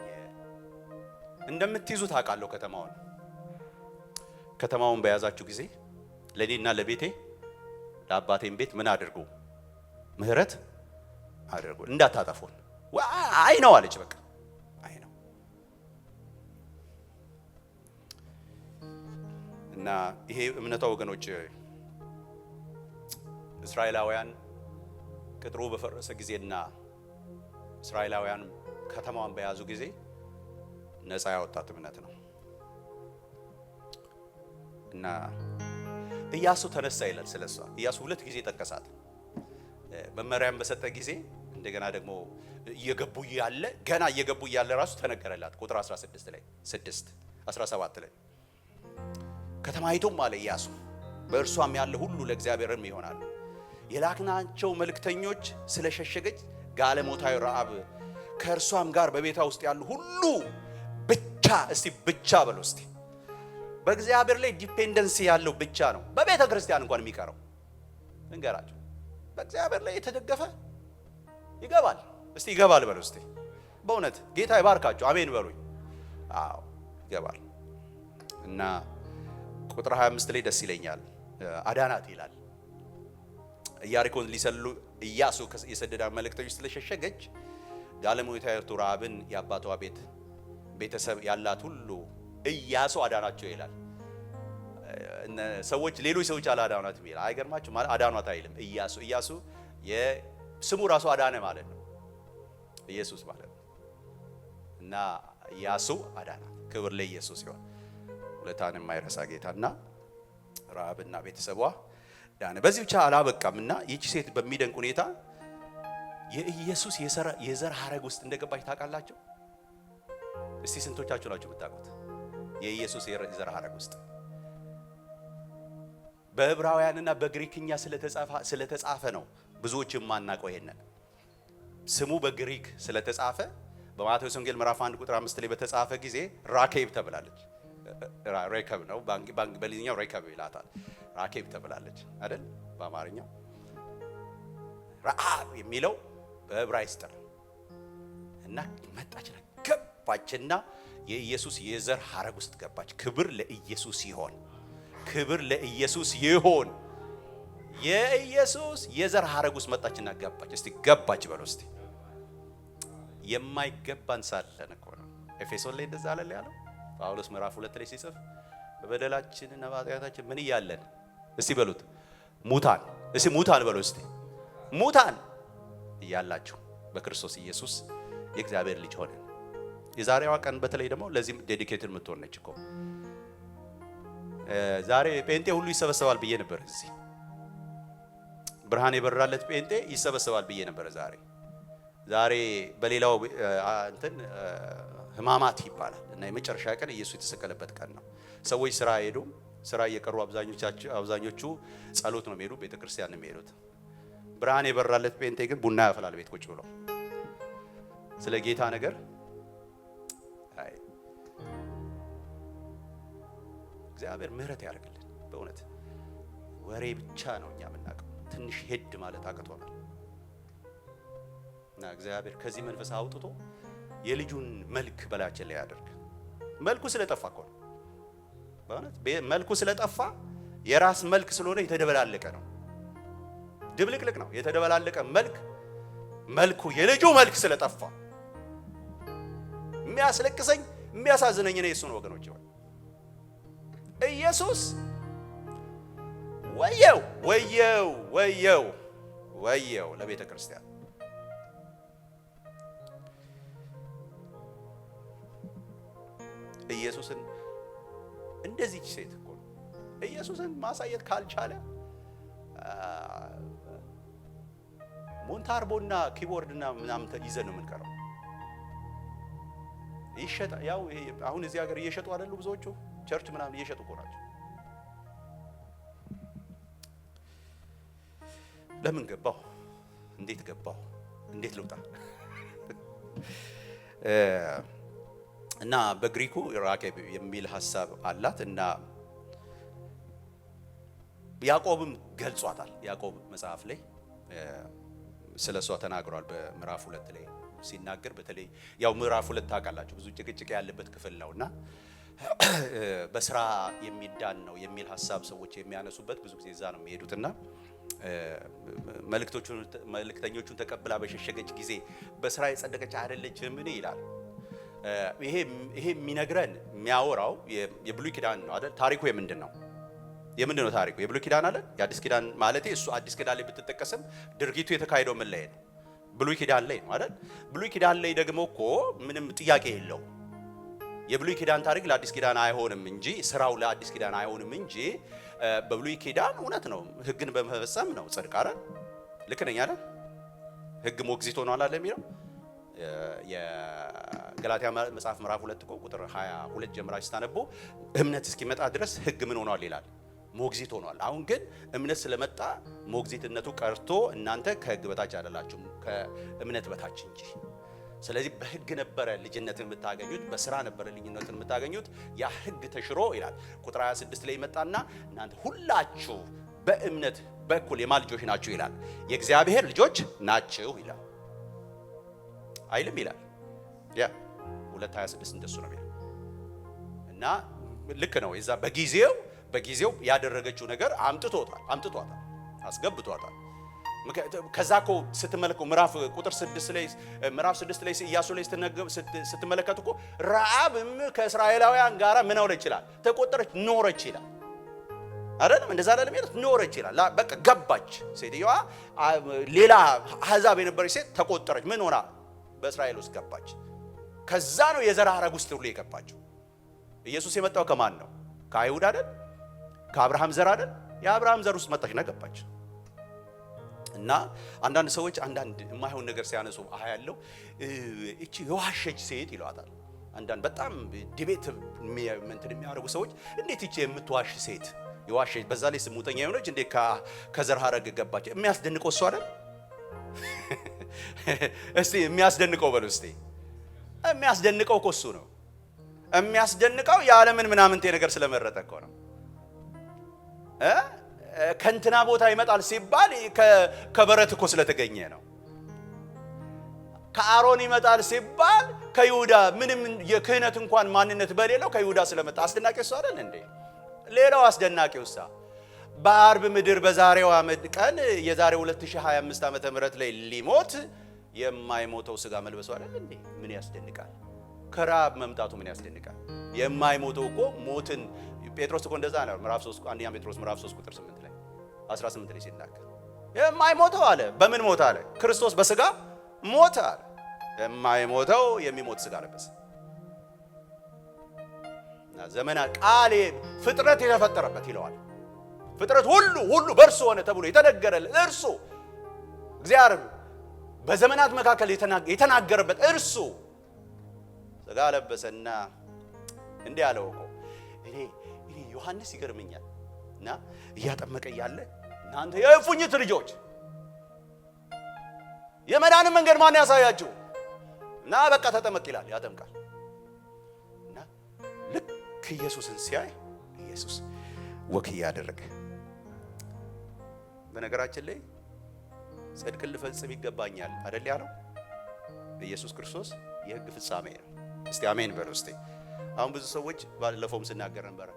እንደምትይዙት አውቃለሁ። ከተማውን በያዛችሁ ጊዜ ለኔና ለቤቴ ለአባቴም ቤት ምን አድርጉ? ምህረት አድርጉ፣ እንዳታጠፉን። አይ ነው አለች። በቃ አይ ነው። እና ይሄ እምነቷ ወገኖች እስራኤላውያን ቅጥሩ በፈረሰ ጊዜና እስራኤላውያን ከተማዋን በያዙ ጊዜ ነፃ ያወጣት እምነት ነው። እና ኢያሱ ተነሳ ይላል ስለሷ። ኢያሱ 2 ጊዜ ጠቀሳት። መመሪያም በሰጠ ጊዜ እንደገና ደግሞ እየገቡ እያለ ራሱ ተነገረላት። ቁጥር 16 ላይ 17 ላይ ከተማይቱም አለ ኢያሱ በእርሷም ያለ ሁሉ ለእግዚአብሔርም ይሆናል። የላክናቸው መልእክተኞች ስለሸሸገች ጋለሞታዊ ረዓብ ከእርሷም ጋር በቤቷ ውስጥ ያሉ ሁሉ ብቻ በሉ እስቲ። በእግዚአብሔር ላይ ዲፔንደንሲ ያለው ብቻ ነው በቤተ ክርስቲያን እንኳን የሚቀረው። እንገራችሁ በእግዚአብሔር ላይ የተደገፈ ይገባል። እስቲ ይገባል በሉ እስቲ። በእውነት ጌታ ይባርካችሁ። አሜን በሉኝ። አዎ ይገባል። እና ቁጥር 25 ላይ ደስ ይለኛል። አዳናት ይላል። ኢያሪኮን ሊሰልሉ ኢያሱ የሰደዳ መልእክተኞች ስለሸሸገች ጋለሞታይቱ ረዓብን የአባቷ ቤተሰብ ያላት ሁሉ ኢያሱ አዳናቸው ይላል። ሌሎች ሰዎች አላዳኗትም ይላል። አይገርማችሁ? ማለት አዳኗት አይልም። ኢያሱ የስሙ ራሱ አዳነ ማለት ነው። ኢየሱስ ማለት ነው። እና ኢያሱ አዳናት። ክብር ለኢየሱስ ይሁን። ውለታን የማይረሳ ጌታና ረዓብና ቤተሰቧ ዳነ። በዚህ ብቻ አላበቃምና ይህች ሴት በሚደንቅ ሁኔታ የኢየሱስ የዘር ሐረግ ውስጥ እንደገባች ታውቃላችሁ? እስቲ ስንቶቻችሁ ናችሁ የምታውቁት? የኢየሱስ የዘር ሐረግ ውስጥ በዕብራውያንና በግሪክኛ ስለተጻፈ ነው ብዙዎች የማናውቀው። ይሄንን ስሙ በግሪክ ስለተጻፈ በማቴዎስ ወንጌል ምዕራፍ 1 ቁጥር 5 ላይ በተጻፈ ጊዜ ራኬብ ተብላለች። ሬከብ ነው በእንግሊዝኛው ሬከብ ይላታል። ራኬብ ተብላለች አይደል? በአማርኛው ረዓብ የሚለው በዕብራይስጥ ነው። እና መጣችና ገባችና የኢየሱስ የዘር ሐረግ ውስጥ ገባች። ክብር ለኢየሱስ ይሆን። ክብር ለኢየሱስ ይሆን። የኢየሱስ የዘር ሐረግ ውስጥ መጣችና ገባች። እስቲ ገባች በሉ እስቲ። የማይገባን ሳለን እኮ ነው ኤፌሶን ላይ እንደዛ አለ ያለው ጳውሎስ ምዕራፍ 2 ላይ ሲጽፍ በበደላችንና በኃጢአታችን ምን እያለን እስቲ በሉት ሙታን። እስቲ ሙታን በሉ እስቲ። ሙታን እያላችሁ በክርስቶስ ኢየሱስ የእግዚአብሔር ልጅ ሆነን። የዛሬዋ ቀን በተለይ ደግሞ ለዚህ ዴዲኬትድ የምትሆን ነች እኮ። ዛሬ ጴንጤ ሁሉ ይሰበሰባል ብዬ ነበር። እዚህ ብርሃን የበራለት ጴንጤ ይሰበሰባል ብዬ ነበር። ዛሬ በሌላው ሕማማት ይባላል እና የመጨረሻ ቀን ኢየሱስ የተሰቀለበት ቀን ነው። ሰዎች ስራ አይሄዱም። ስራ እየቀሩ አብዛኞቹ ጸሎት ነው የሚሄዱ፣ ቤተክርስቲያን ነው የሚሄዱት። ብርሃን የበራለት ጴንጤ ግን ቡና ያፈላል ቤት ቁጭ ብሎ ስለ ጌታ ነገር። እግዚአብሔር ምሕረት ያደርግልን። በእውነት ወሬ ብቻ ነው እኛ የምናውቀው። ትንሽ ሄድ ማለት አቅቶናል። እና እግዚአብሔር ከዚህ መንፈስ አውጥቶ የልጁን መልክ በላያችን ላይ ያደርግ። መልኩ ስለጠፋ እኮ ነው በእውነት መልኩ ስለጠፋ የራስ መልክ ስለሆነ የተደበላለቀ ነው። ድብልቅልቅ ነው የተደበላለቀ መልኩ የልጁ መልክ ስለጠፋ የሚያስለቅሰኝ የሚያሳዝነኝ ነው እሱ ነው ወገኖች። ኢየሱስ ወየው ለቤተ ክርስቲያን ኢየሱስን እንደዚህ ሴት እኮ ኢየሱስን ማሳየት ካልቻለ ሞንታርቦና ኪቦርድና ምናምን ይዘን ነው የምንቀረው። ይሸጣ ያው አሁን እዚህ ሀገር እየሸጡ አይደሉ ብዙዎቹ ቸርች ምናምን እየሸጡ እኮ ናቸው። ለምን ገባሁ? እንዴት ገባሁ? እንዴት ልውጣ? እና በግሪኩ ራኬብ የሚል ሐሳብ አላት እና ያዕቆብም ገልጿታል። ያዕቆብ መጽሐፍ ላይ ስለሷ ተናግሯል። በምዕራፍ 2 ላይ ሲናገር በተለይ ያው ምዕራፍ 2 ታውቃላችሁ ብዙ ጭቅጭቅ ያለበት ክፍል ነውና በስራ የሚዳን ነው የሚል ሐሳብ ሰዎች የሚያነሱበት ብዙ ጊዜ እዛ ነው የሚሄዱትና መልእክተኞቹን ተቀብላ በሸሸገች ጊዜ በስራ የጸደቀች አይደለችም ምን ይላል? ይሄ የሚነግረን የሚያወራው የብሉይ ኪዳን ነው አይደል? ታሪኩ የምንድን ነው ታሪኩ? የብሉይ ኪዳን አለ የአዲስ ኪዳን ማለት እሱ አዲስ ኪዳን ላይ ብትጠቀስም ድርጊቱ የተካሄደው ምን ላይ ነው? ብሉይ ኪዳን ላይ ነው አይደል? ብሉይ ኪዳን ላይ ደግሞ እኮ ምንም ጥያቄ የለው የብሉይ ኪዳን ታሪክ ለአዲስ ኪዳን አይሆንም እንጂ ስራው ለአዲስ ኪዳን አይሆንም እንጂ በብሉይ ኪዳን እውነት ነው ህግን በመፈጸም ነው ጽድቅ አይደል? ልክ ነኝ አይደል? ህግ ሞግዚት ሆኗል አለ የሚለው የገላትያ መጽሐፍ ምዕራፍ 2 ቁጥር 22 ጀምራችሁ ስታነቡ እምነት እስኪመጣ ድረስ ህግ ምን ሆኗል ይላል? ሞግዚት ሆኗል። አሁን ግን እምነት ስለመጣ ሞግዚትነቱ ቀርቶ እናንተ ከህግ በታች አይደላችሁም ከእምነት በታች እንጂ። ስለዚህ በህግ ነበረ ልጅነትን የምታገኙት፣ በስራ ነበረ ልጅነትን የምታገኙት። ያ ህግ ተሽሮ ይላል ቁጥር 26 ላይ መጣና እናንተ ሁላችሁ በእምነት በኩል የማን ልጆች ናችሁ ይላል? የእግዚአብሔር ልጆች ናችሁ ይላል አይልም? ይላል ያ 2:26 እንደሱ ነው የሚለው እና ልክ ነው። የዛ በጊዜው ያደረገችው ነገር አምጥቷታል፣ አስገብቷታል። ከዛ እኮ ስትመለከቱ ምዕራፍ 6 ላይ ኢያሱ ላይ ስትመለከቱ እኮ ረዓብም ከእስራኤላውያን ጋር ምን ሆነ ይችላል? ተቆጠረች፣ ኖረች ይላል አይደለም? እንደዛ አይደለም ማለት ኖረች ይላል። በቃ ገባች ሴትዮዋ። ሌላ አሕዛብ የነበረች ሴት ተቆጠረች፣ ምን ሆና በእስራኤል ውስጥ ገባች። ከዛ ነው የዘር ሐረግ ውስጥ ሁሉ የገባችው። ኢየሱስ የመጣው ከማን ነው? ከአይሁድ አይደል? ከአብርሃም ዘር አይደል? የአብርሃም ዘር ውስጥ መጣችና ገባች። እና አንዳንድ ሰዎች አንዳንድ የማይሆን ነገር ሲያነሱ ያለው እቺ የዋሸች ሴት ይሏታል። አንዳንድ በጣም ዲቤት የሚያደርጉ ሰዎች እንዴት እቺ የምትዋሽ ሴት የዋሸች በዛ ላይ ስሙተኛ የሆነች እንዴት ከዘር ሐረግ ገባች? የሚያስደንቀው እሱ አይደል? እስቲ የሚያስደንቀው በሉ እስቲ። የሚያስደንቀው እኮ እሱ ነው። የሚያስደንቀው የዓለምን ምናምንቴ ነገር ስለመረጠ እኮ ነው። ከእንትና ቦታ ይመጣል ሲባል ከበረት እኮ ስለተገኘ ነው። ከአሮን ይመጣል ሲባል ከይሁዳ ምንም የክህነት እንኳን ማንነት በሌለው ከይሁዳ ስለመጣ አስደናቂው እሱ አይደል እንዴ? ሌላው አስደናቂው እሱ በአርብ ምድር በዛሬው ዓመት ቀን የዛሬ 2025 ዓመተ ምህረት ላይ ሊሞት የማይሞተው ስጋ መልበሱ አይደል እንዴ? ምን ያስደንቃል? ከራብ መምጣቱ ምን ያስደንቃል? የማይሞተው እኮ ሞትን ጴጥሮስ እኮ እንደዛ ነው። ምዕራፍ 3 አንደኛ ጴጥሮስ ምዕራፍ 3 ቁጥር 8 ላይ 18 ላይ ሲናገር የማይሞተው አለ። በምን ሞተ አለ? ክርስቶስ በስጋ ሞተ አለ። የማይሞተው የሚሞት ስጋ ለበሰ። እና ዘመና ቃል ፍጥረት የተፈጠረበት ይለዋል። ፍጥረት ሁሉ በእርሱ ሆነ ተብሎ የተነገረለት እርሱ እግዚአብሔር በዘመናት መካከል የተናገረበት እርሱ ስጋ ለበሰና እንዲህ አለው እኮ እኔ ዮሐንስ ይገርመኛል እና እያጠመቀ ያለ እናንተ የእፉኝት ልጆች የመዳንን መንገድ ማን ያሳያችሁ? እና በቃ ተጠመቅ ይላል፣ ያጠምቃል። እና ልክ ኢየሱስን ሲያይ ኢየሱስ ወክ ያደረገ በነገራችን ላይ ጽድቅን ልፈጽም ይገባኛል አይደል ያለው ኢየሱስ ክርስቶስ የሕግ ፍጻሜ ነው። እስቲ አሜን በሉ እስቲ። አሁን ብዙ ሰዎች ባለፈውም ስናገር ነበር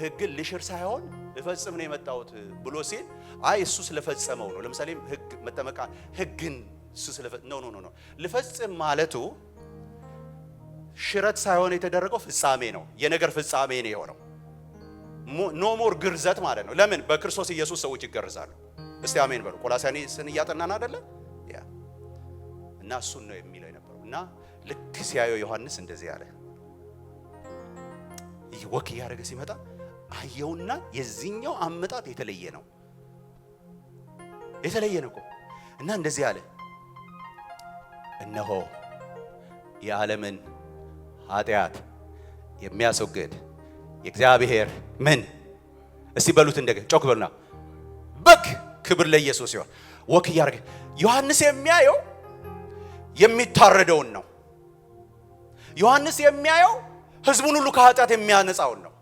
ሕግን ልሽር ሳይሆን ልፈጽም ነው የመጣሁት ብሎ ሲል አይ እሱ ስለፈጸመው ነው። ለምሳሌ ሕግ መጠመቃ ሕግን እሱ ስለፈጸመው ነው ልፈጽም ማለቱ ሽረት ሳይሆን የተደረገው ፍጻሜ ነው። የነገር ፍጻሜ ነው የሆነው። ኖ ሞር ግርዘት ማለት ነው። ለምን በክርስቶስ ኢየሱስ ሰዎች ይገርዛሉ። እስቲ አሜን በሉ። ቆላስይስን እያጠናን አይደለ? ያ እና እሱን ነው የሚለው የነበረው። እና ልክ ሲያየው ዮሐንስ እንደዚህ ያለ ወክ እያደረገ ሲመጣ አየውና የዚህኛው አመጣጥ የተለየ ነው እኮ። እና እንደዚህ ያለ እነሆ የዓለምን ኃጢአት የሚያስወግድ የእግዚአብሔር ምን እስቲ በሉት እንደገና ጮክ በሉና በግ ክብር ለኢየሱስ ይሁን። ወክ እያደረገ ዮሐንስ የሚያየው የሚታረደውን ነው። ዮሐንስ የሚያየው ሕዝቡን ሁሉ ከኃጢአት የሚያነጻውን ነው።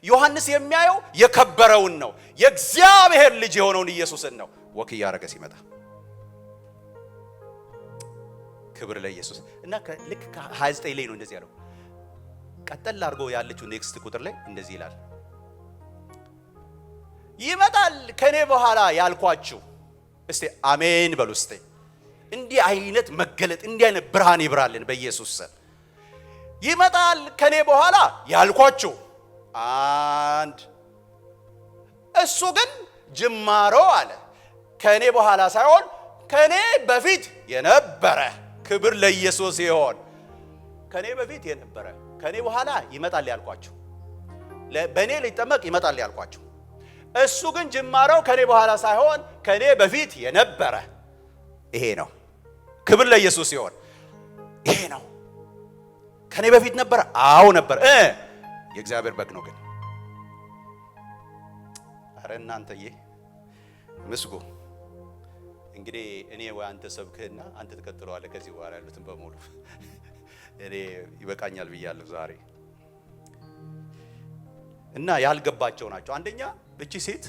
ዮሐንስ የሚያየው የከበረውን ነው። የእግዚአብሔር ልጅ የሆነውን ኢየሱስን ነው። ወክ እያደረገ ሲመጣ ክብር ለኢየሱስ። እና ልክ 29 ላይ ነው እንደዚህ ያለው። ቀጠል አድርጎ ያለችው ኔክስት ቁጥር ላይ እንደዚህ ይላል፣ ይመጣል ከኔ በኋላ ያልኳችሁ። እስቲ አሜን በሉ እስቲ። እንዲህ አይነት መገለጥ እንዲህ አይነት ብርሃን ይብራልን በኢየሱስ ስም። ይመጣል ከኔ በኋላ ያልኳችሁ አንድ እሱ ግን ጅማሮ አለ ከኔ በኋላ ሳይሆን ከኔ በፊት የነበረ። ክብር ለኢየሱስ ይሁን። ከኔ በፊት የነበረ ከኔ በኋላ ይመጣል ያልኳችሁ፣ በእኔ ሊጠመቅ ይመጣል ያልኳችሁ። እሱ ግን ጅማሬው ከኔ በኋላ ሳይሆን ከኔ በፊት የነበረ ይሄ ነው። ክብር ለኢየሱስ ይሁን። ይሄ ነው። ከኔ በፊት ነበረ። አዎ ነበር። የእግዚአብሔር በግ ነው ግን። አረ እናንተዬ ምስጉ። እንግዲህ እኔ ወይ አንተ ሰብክህና አንተ ትቀጥለዋለህ ከዚህ በኋላ ያሉትን በሙሉ እኔ ይበቃኛል ብያለሁ ዛሬ። እና ያልገባቸው ናቸው። አንደኛ እቺ ሴት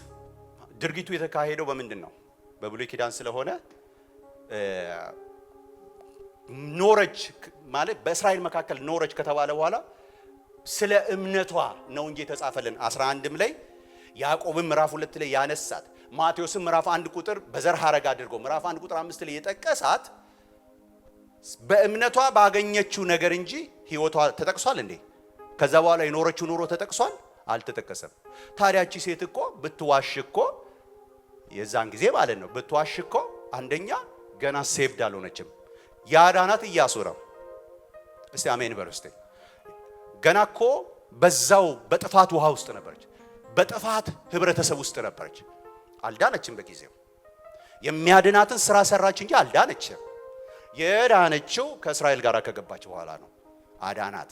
ድርጊቱ የተካሄደው በምንድን ነው? በብሉይ ኪዳን ስለሆነ ኖረች ማለት በእስራኤል መካከል ኖረች ከተባለ በኋላ ስለ እምነቷ ነው እንጂ የተጻፈልን 11ም ላይ ያዕቆብም ምዕራፍ 2 ላይ ያነሳት ማቴዎስም ምዕራፍ 1 ቁጥር በዘር ሐረግ አድርጎ ምዕራፍ 1 ቁጥር 5 ላይ የጠቀሳት በእምነቷ ባገኘችው ነገር እንጂ ህይወቷ ተጠቅሷል እንዴ? ከዛ በኋላ የኖረችው ኑሮ ተጠቅሷል? አልተጠቀሰም። ታዲያ እቺ ሴት እኮ ብትዋሽ እኮ የዛን ጊዜ ማለት ነው ብትዋሽ እኮ አንደኛ ገና ሴቭድ አልሆነችም። ያዳናት ኢያሱ ነው። እስቲ አሜን በሉ እስቲ። ገና እኮ በዛው በጥፋት ውሃ ውስጥ ነበረች፣ በጥፋት ህብረተሰብ ውስጥ ነበረች። አልዳነችም። በጊዜው የሚያድናትን ስራ ሰራች እንጂ አልዳነችም። የዳነችው ከእስራኤል ጋር ከገባች በኋላ ነው አዳናት።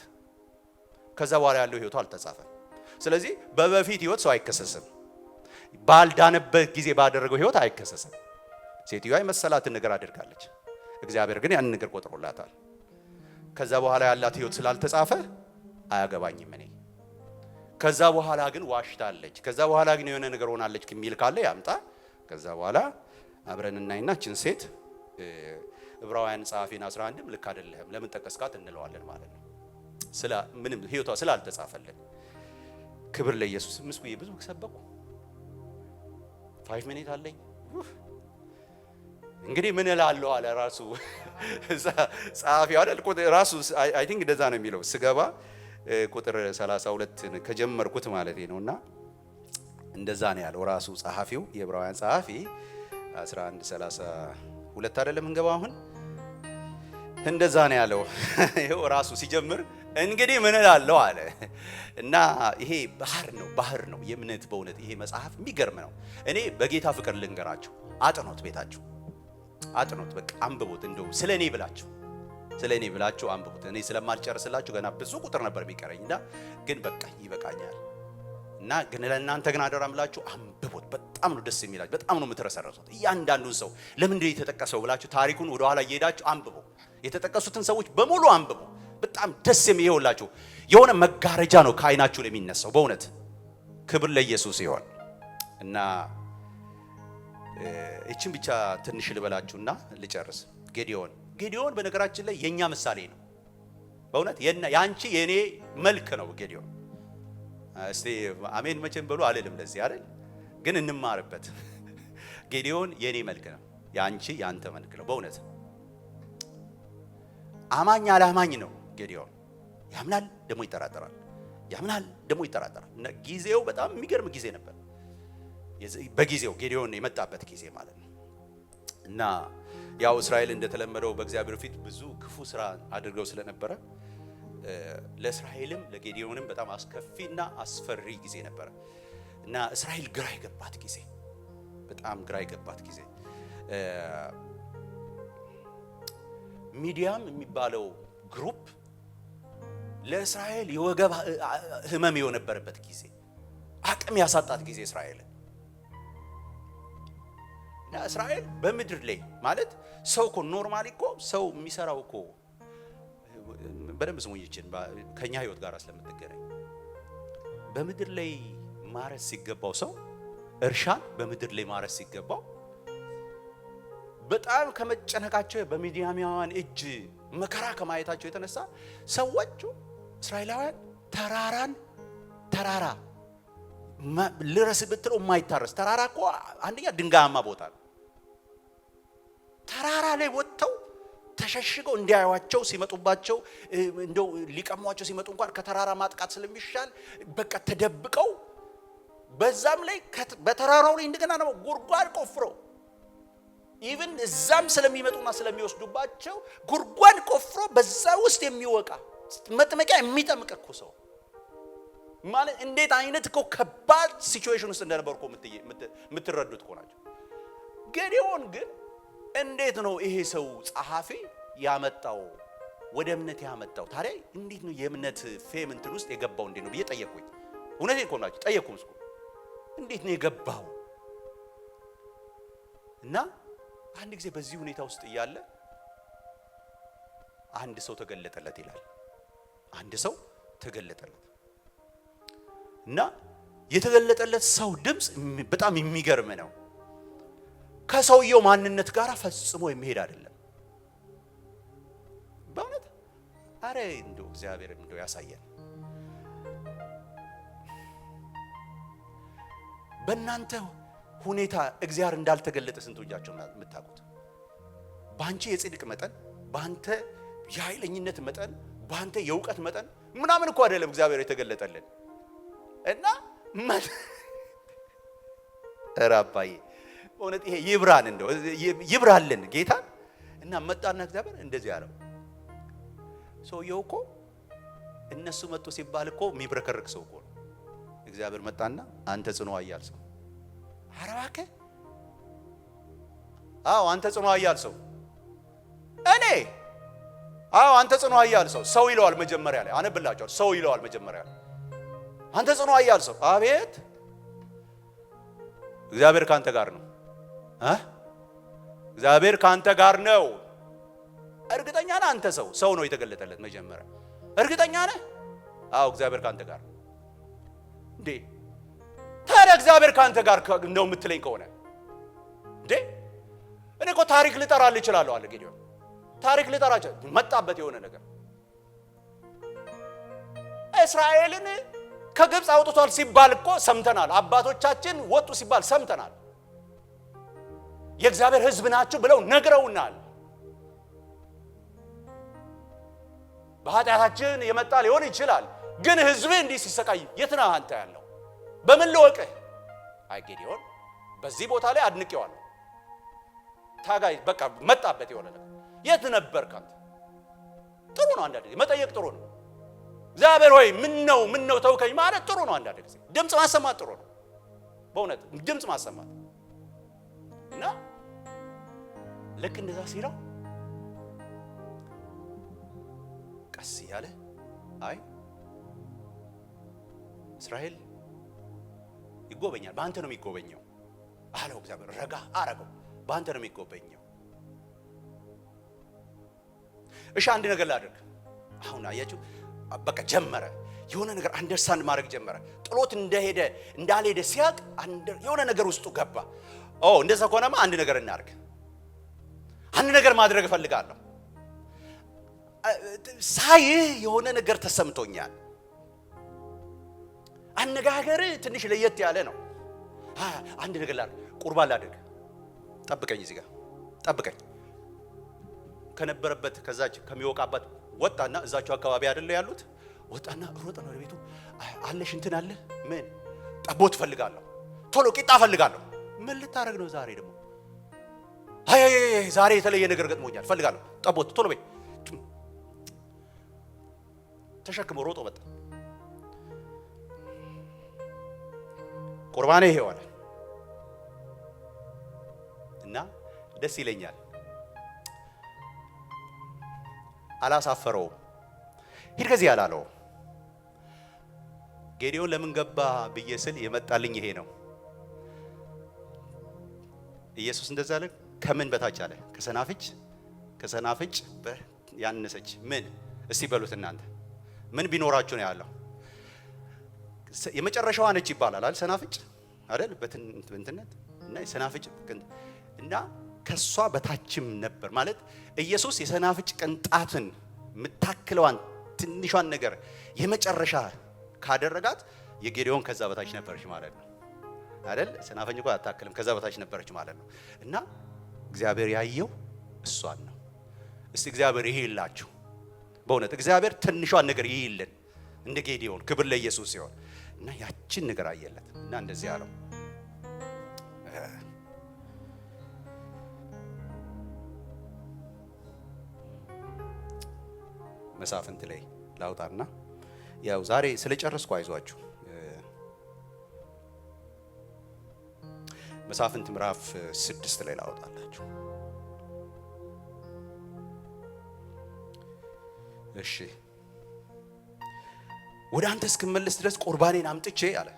ከዛ በኋላ ያለው ህይወቱ አልተጻፈም። ስለዚህ በበፊት ህይወት ሰው አይከሰስም። ባልዳነበት ጊዜ ባደረገው ህይወት አይከሰስም። ሴትዮዋ የመሰላትን ነገር አድርጋለች። እግዚአብሔር ግን ያንን ነገር ቆጥሮላታል። ከዛ በኋላ ያላት ህይወት ስላልተጻፈ አያገባኝም እኔ። ከዛ በኋላ ግን ዋሽታለች፣ ከዛ በኋላ ግን የሆነ ነገር ሆናለች የሚል ካለ ያምጣ። ከዛ በኋላ አብረን እናይና እችን ሴት ዕብራውያን ጸሐፊን 11ም ልክ አይደለም ለምን ጠቀስካት እንለዋለን ማለት ነው። ስለ ምንም ህይወቷ ስላልተጻፈልን። ክብር ለኢየሱስ። ምስኩዬ ብዙ ሰበኩ 5 ሚኒት አለኝ። እንግዲህ ምን እላለሁ አለ ራሱ ጸሐፊው አይደል? ራሱ አይ ቲንክ እንደዛ ነው የሚለው። ስገባ ቁጥር 32 ከጀመርኩት ማለት ነውና እንደዛ ነው ያለው ራሱ ጸሐፊው። የዕብራውያን ጸሐፊ 11:32 አይደለም እንገባ አሁን እንደዛ ነው ያለው። ይሄው ራሱ ሲጀምር እንግዲህ ምን እላለሁ አለ እና ይሄ ባህር ነው የእምነት። በእውነት ይሄ መጽሐፍ የሚገርም ነው። እኔ በጌታ ፍቅር ልንገራችሁ፣ አጥኖት ቤታችሁ አጥኖት፣ በቃ አንብቡት። እንደው ስለኔ ብላችሁ አንብቡት። እኔ ስለማልጨርስላችሁ ገና ብዙ ቁጥር ነበር የሚቀረኝና ግን በቃ ይበቃኛል። እና ግን ለእናንተ ግን አደራ ምላችሁ አንብቡት። በጣም ነው ደስ የሚላችሁ፣ በጣም ነው የምትረሰረሱት። እያንዳንዱን ሰው ለምንድን የተጠቀሰው ብላችሁ ታሪኩን ወደ ኋላ እየሄዳችሁ አንብቡ። የተጠቀሱትን ሰዎች በሙሉ አንብቡ። በጣም ደስ የሚይውላችሁ የሆነ መጋረጃ ነው ከአይናችሁ ላይ የሚነሳው። በእውነት ክብር ለኢየሱስ ይሁን። እና እቺን ብቻ ትንሽ ልበላችሁና ልጨርስ። ጌዲዮን በነገራችን ላይ የኛ ምሳሌ ነው። በእውነት ያንቺ የኔ መልክ ነው ጌዲዮን። እስቲ አሜን መቼም በሉ አልልም ለዚህ አይደል፣ ግን እንማርበት። ጌዲዮን የኔ መልክ ነው፣ ያንቺ ያንተ መልክ ነው። በእውነት አማኝ አላማኝ ነው ጌዲዮን። ያምናል ደግሞ ይጠራጠራል፣ ያምናል ደግሞ ይጠራጠራል። ጊዜው በጣም የሚገርም ጊዜ ነበር፣ በጊዜው ጌዲዮን የመጣበት ጊዜ ማለት ነው። እና ያው እስራኤል እንደተለመደው በእግዚአብሔር ፊት ብዙ ክፉ ስራ አድርገው ስለነበረ ለእስራኤልም ለጌዲዮንም በጣም አስከፊና አስፈሪ ጊዜ ነበረ። እና እስራኤል ግራ የገባት ጊዜ፣ በጣም ግራ የገባት ጊዜ። ሚዲያም የሚባለው ግሩፕ ለእስራኤል የወገብ ህመም የሆነበረበት ጊዜ፣ አቅም ያሳጣት ጊዜ እስራኤል። እና እስራኤል በምድር ላይ ማለት ሰው እኮ ኖርማሊ እኮ ሰው የሚሰራው እኮ በደንብ ስሙኝ ይችን ከኛ ህይወት ጋር ስለምትገናኝ በምድር ላይ ማረስ ሲገባው ሰው እርሻን በምድር ላይ ማረስ ሲገባው በጣም ከመጨነቃቸው በሚዲያማውያን እጅ መከራ ከማየታቸው የተነሳ ሰዎቹ እስራኤላውያን ተራራ ልረስ ብትለው የማይታረስ ተራራ እኮ አንደኛ ድንጋያማ ቦታ ነው። ተራራ ላይ ወጥተው ተሸሽገው እንዲያዩዋቸው ሲመጡባቸው እንደው ሊቀሟቸው ሲመጡ እንኳን ከተራራ ማጥቃት ስለሚሻል በቃ ተደብቀው በዛም ላይ በተራራው ላይ እንደገና ነው ጉድጓድ ቆፍረው ኢቭን እዛም ስለሚመጡና ስለሚወስዱባቸው ጉድጓድ ቆፍሮ በዛ ውስጥ የሚወቃ መጥመቂያ የሚጠምቅ እኮ ሰው ማለት እንዴት አይነት እኮ ከባድ ሲቹዌሽን ውስጥ እንደነበርኩ የምትረዱት እኮ ናቸው። ጌዲዮን ግን እንዴት ነው ይሄ ሰው ጸሐፊ ያመጣው ወደ እምነት ያመጣው? ታዲያ እንዴት ነው የእምነት ፌም እንትን ውስጥ የገባው? እንዴት ነው ብዬ ጠየቅኩኝ። እውነቴን እኮ ናቸው ጠየቅኩኝ። እስኩ እንዴት ነው የገባው? እና አንድ ጊዜ በዚህ ሁኔታ ውስጥ እያለ አንድ ሰው ተገለጠለት ይላል። አንድ ሰው ተገለጠለት እና የተገለጠለት ሰው ድምፅ በጣም የሚገርም ነው። ከሰውየው ማንነት ጋር ፈጽሞ የሚሄድ አይደለም። በእውነት አረ እንደው እግዚአብሔር እንደው ያሳየን። በእናንተ ሁኔታ እግዚአብሔር እንዳልተገለጠ ስንቶቻችሁ የምታውቁት? ባንቺ የጽድቅ መጠን፣ ባንተ የኃይለኝነት መጠን፣ ባንተ የእውቀት መጠን ምናምን እኮ አይደለም እግዚአብሔር የተገለጠልን እና ራባዬ በእውነት ይሄ ይብራን እንደው ይብራልን ጌታ እና መጣና እግዚአብሔር እንደዚህ ያለው ሰውየው እኮ እነሱ መጥቶ ሲባል እኮ የሚብረከረክ ሰው እኮ ነው። እግዚአብሔር መጣና አንተ ጽኑ ኃያል ሰው አረባከ አዎ አንተ ጽኑ ኃያል ሰው እኔ አዎ አንተ ጽኑ ኃያል ሰው ይለዋል መጀመሪያ ላይ አነብላችኋል። ሰው ይለዋል መጀመሪያ ላይ አንተ ጽኑ ኃያል ሰው። አቤት እግዚአብሔር ካንተ ጋር ነው። እግዚአብሔር ካንተ ጋር ነው። እርግጠኛ ነህ? አንተ ሰው ነው የተገለጠለት መጀመሪያ። እርግጠኛ ነህ? አዎ እግዚአብሔር ካንተ ጋር እንዴ? ታዲያ እግዚአብሔር ካንተ ጋር ነው የምትለኝ ከሆነ እንዴ እኔ እኮ ታሪክ ልጠራልህ እችላለሁ አለ ጌዲዮን። ታሪክ ልጠራቸው መጣበት የሆነ ነገር እስራኤልን ከግብፅ አውጥቷል ሲባል እኮ ሰምተናል። አባቶቻችን ወጡ ሲባል ሰምተናል። የእግዚአብሔር ሕዝብ ናችሁ ብለው ነግረውናል። በኃጢአታችን የመጣ ሊሆን ይችላል፣ ግን ሕዝብ እንዲህ ሲሰቃይ የት ነህ አንተ ያለው? በምን ልወቅህ? አይ ጌዲዮን በዚህ ቦታ ላይ አድንቄዋለሁ። ታጋይ በቃ መጣበት የሆነ ነገር። የት ነበርክ አንተ? ጥሩ ነው አንዳንድ ጊዜ መጠየቅ ጥሩ ነው። እግዚአብሔር ሆይ ምን ነው ተውከኝ ማለት ጥሩ ነው። አንዳንድ ጊዜ ድምጽ ማሰማት ጥሩ ነው። በእውነት ድምጽ ማሰማት እና ልክ እንደዛ ሲለው ቀስ እያለ አይ እስራኤል ይጎበኛል፣ በአንተ ነው የሚጎበኘው አለው እግዚአብሔር። ረጋ አረገው። በአንተ ነው የሚጎበኘው። እሺ አንድ ነገር ላድርግ። አሁን አያችሁ በቃ ጀመረ። የሆነ ነገር አንደርስታንድ ማድረግ ጀመረ። ጥሎት እንዳልሄደ ሲያቅ የሆነ ነገር ውስጡ ገባ። እንደዛ ከሆነማ አንድ ነገር እናርግ። አንድ ነገር ማድረግ እፈልጋለሁ። ሳይህ የሆነ ነገር ተሰምቶኛል። አነጋገር ትንሽ ለየት ያለ ነው። አንድ ነገር ቁርባን ላድርግ፣ ጠብቀኝ፣ እዚህ ጋር ጠብቀኝ። ከነበረበት ከዛች ከሚወቃበት ወጣና እዛቸው አካባቢ አይደለ ያሉት፣ ወጣና ሮጠ ነው ለቤቱ። አለሽ እንትን አለ፣ ምን ጠቦት ፈልጋለሁ፣ ቶሎ ቂጣ ፈልጋለሁ። ምን ልታረግ ነው ዛሬ ደግሞ? አይ ዛሬ የተለየ ነገር ገጥሞኛል፣ ፈልጋለሁ ጠቦት፣ ቶሎ በይ። ተሸክሞ ሮጦ መጣ። ቁርባኔ ይሄ ሆነ እና ደስ ይለኛል። አላሳፈረውም። ሂድ ከዚህ አላለው። ጌዲዮን ለምን ገባ ብዬ ስል የመጣልኝ ይሄ ነው። ኢየሱስ እንደዛ አለ። ከምን በታች አለ? ከሰናፍጭ ያነሰች ምን? እስቲ በሉት እናንተ ምን ቢኖራችሁ ነው ያለው? የመጨረሻዋ ነች ይባላል አይደል? ሰናፍጭ አይደል? በእንትነት እና የሰናፍጭ እና ከሷ በታችም ነበር ማለት ኢየሱስ የሰናፍጭ ቅንጣትን የምታክለዋን ትንሿን ነገር የመጨረሻ ካደረጋት የጌዲዮን ከዛ በታች ነበረች ማለት ነው አይደል? ሰናፍጭ እንኳን አታክልም፣ ከዛ በታች ነበረች ማለት ነው። እና እግዚአብሔር ያየው እሷን ነው። እስቲ እግዚአብሔር ይሄ ይላችሁ በእውነት እግዚአብሔር ትንሿን ነገር ይይልን እንደ ጌዲዮን። ክብር ለኢየሱስ ሲሆን እና ያችን ነገር አየለት እና እንደዚህ አለው። መሳፍንት ላይ ላውጣና ያው ዛሬ ስለጨረስኩ አይዟችሁ። መሳፍንት ምዕራፍ 6 ላይ ላውጣላችሁ። እሺ ወደ አንተ እስክመለስ ድረስ ቁርባኔን አምጥቼ አለ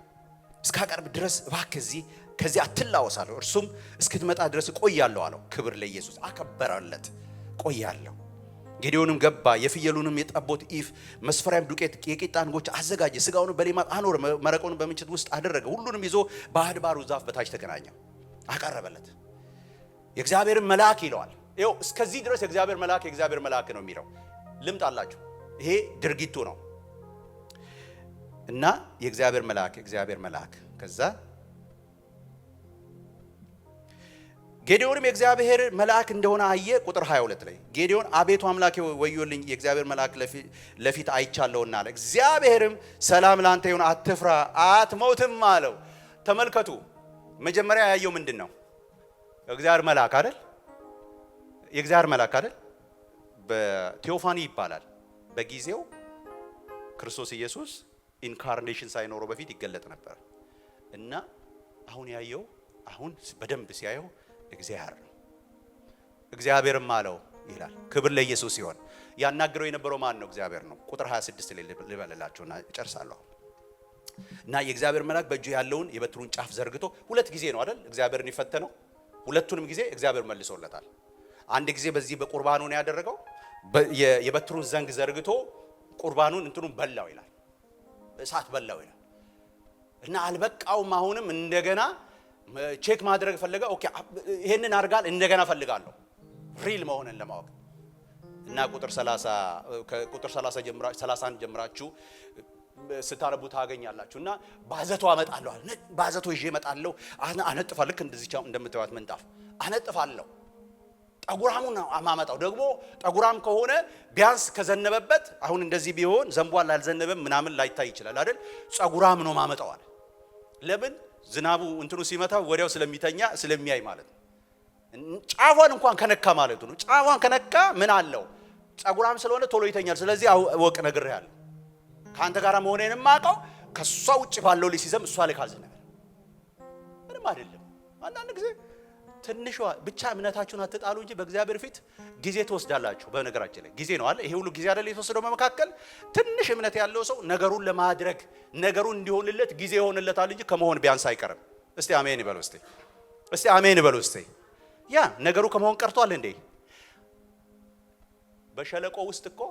እስካቀርብ ድረስ እባክህ ከዚህ አትላወሳለሁ፣ እርሱም እስክትመጣ ድረስ እቆያለሁ አለው። ክብር ለኢየሱስ። አከበረለት። ቆያለሁ። ጌዲዮንም ገባ፣ የፍየሉንም የጠቦት ኢፍ መስፈሪያም ዱቄት የቂጣ እንጎቻ አዘጋጀ፣ ስጋውን በሌማት አኖረ፣ መረቁን በምንቸት ውስጥ አደረገ። ሁሉንም ይዞ በአድባሩ ዛፍ በታች ተገናኘ፣ አቀረበለት። የእግዚአብሔርን መልአክ ይለዋል። ይኸው እስከዚህ ድረስ የእግዚአብሔር መልአክ ነው የሚለው። ልምጣላችሁ፣ ይሄ ድርጊቱ ነው እና የእግዚአብሔር መልአክ ከዛ ጌዲዮንም የእግዚአብሔር መልአክ እንደሆነ አየ። ቁጥር 22 ላይ ጌዲዮን አቤቱ አምላኬ ወዮልኝ፣ የእግዚአብሔር መልአክ ለፊት አይቻለሁና አለ። እግዚአብሔርም ሰላም ላንተ ይሁን፣ አትፍራ፣ አትሞትም አለው። ተመልከቱ፣ መጀመሪያ ያየው ምንድን ነው? የእግዚአብሔር መልአክ አይደል? የእግዚአብሔር መልአክ አይደል? በቴዎፋኒ ይባላል። በጊዜው ክርስቶስ ኢየሱስ ኢንካርኔሽን ሳይኖረው በፊት ይገለጥ ነበር እና አሁን ያየው አሁን በደንብ ሲያየው እግዚአብሔር ነው። እግዚአብሔርም አለው ይላል። ክብር ለኢየሱስ ሲሆን ያናገረው የነበረው ማን ነው? እግዚአብሔር ነው። ቁጥር 26 ላይ ልበልላችሁና እጨርሳለሁ። እና የእግዚአብሔር መልአክ በእጁ ያለውን የበትሩን ጫፍ ዘርግቶ ሁለት ጊዜ ነው አይደል እግዚአብሔርን ይፈተነው። ሁለቱንም ጊዜ እግዚአብሔር መልሶለታል። አንድ ጊዜ በዚህ በቁርባኑ ነው ያደረገው። የበትሩን ዘንግ ዘርግቶ ቁርባኑን እንትኑን በላው ይላል፣ እሳት በላው ይላል። እና አልበቃውም። አሁንም እንደገና ቼክ ማድረግ ፈለገ። ኦኬ ይሄንን አድርጋል፣ እንደገና ፈልጋለሁ ሪል መሆንን ለማወቅ እና ቁጥር 31 ጀምራችሁ ስታነቡ ታገኛላችሁ። እና ባዘቶ አመጣለሁ፣ ባዘቶ ይዤ እመጣለሁ፣ አነጥፋለሁ። ልክ እንደዚህ እንደምታዩት ምንጣፍ አነጥፋለሁ። ጠጉራሙን አማመጣው ደግሞ ጠጉራም ከሆነ ቢያንስ ከዘነበበት አሁን እንደዚህ ቢሆን ዘንቧል አልዘነበም ምናምን ላይታይ ይችላል አይደል? ጠጉራም ነው ማመጣዋል። ለምን? ዝናቡ እንትኑ ሲመታ ወዲያው ስለሚተኛ ስለሚያይ ማለት ነው። ጫፏን እንኳን ከነካ ማለት ነው። ጫፏን ከነካ ምን አለው? ጠጉራም ስለሆነ ቶሎ ይተኛል። ስለዚህ ወቅ ነግሬሃለሁ፣ ካንተ ጋር መሆኔን ማቀው ከሷ ውጭ ባለው ላይ ሲዘም እሷ ላይ ካልዘነበ ምንም አይደለም። አንዳንድ ጊዜ ትንሿ ብቻ እምነታችሁን አትጣሉ እንጂ በእግዚአብሔር ፊት ጊዜ ትወስዳላችሁ። በነገራችን ላይ ጊዜ ነው አለ። ይሄ ሁሉ ጊዜ አይደል የተወሰደው? በመካከል ትንሽ እምነት ያለው ሰው ነገሩን ለማድረግ ነገሩን እንዲሆንለት ጊዜ ይሆንለታል እንጂ ከመሆን ቢያንስ አይቀርም። እስቲ አሜን ይበሉ። እስቲ አሜን ይበሉ። እስቲ ያ ነገሩ ከመሆን ቀርቷል እንዴ? በሸለቆ ውስጥ እኮ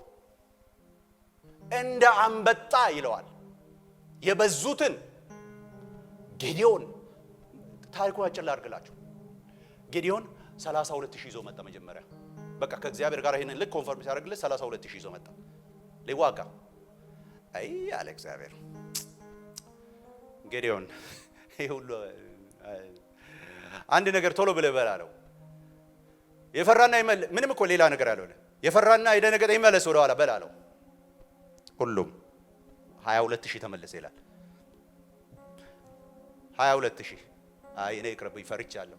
እንደ አንበጣ ይለዋል የበዙትን ጌዲዮን ታሪኩን አጭር ላድርግላችሁ። ጌዲዮን 32,000 ይዞ መጣ መጀመሪያ። በቃ ከእግዚአብሔር ጋር ይሄንን ልክ ኮንፈርም ሲያደርግለት 32,000 ይዞ መጣ ሊዋጋ። አይ አለ እግዚአብሔር ጌዲዮን ይሄ ሁሉ አንድ ነገር ቶሎ ብለህ በል አለው። የፈራና ምንም እኮ ሌላ ነገር አልሆነ። የፈራና የደነገጠ ይመለስ ወደ ኋላ በል አለው። ሁሉም 22,000 ተመለሰ ይላል። 22,000 አይ እኔ ይቅርብኝ ፈርቻለሁ።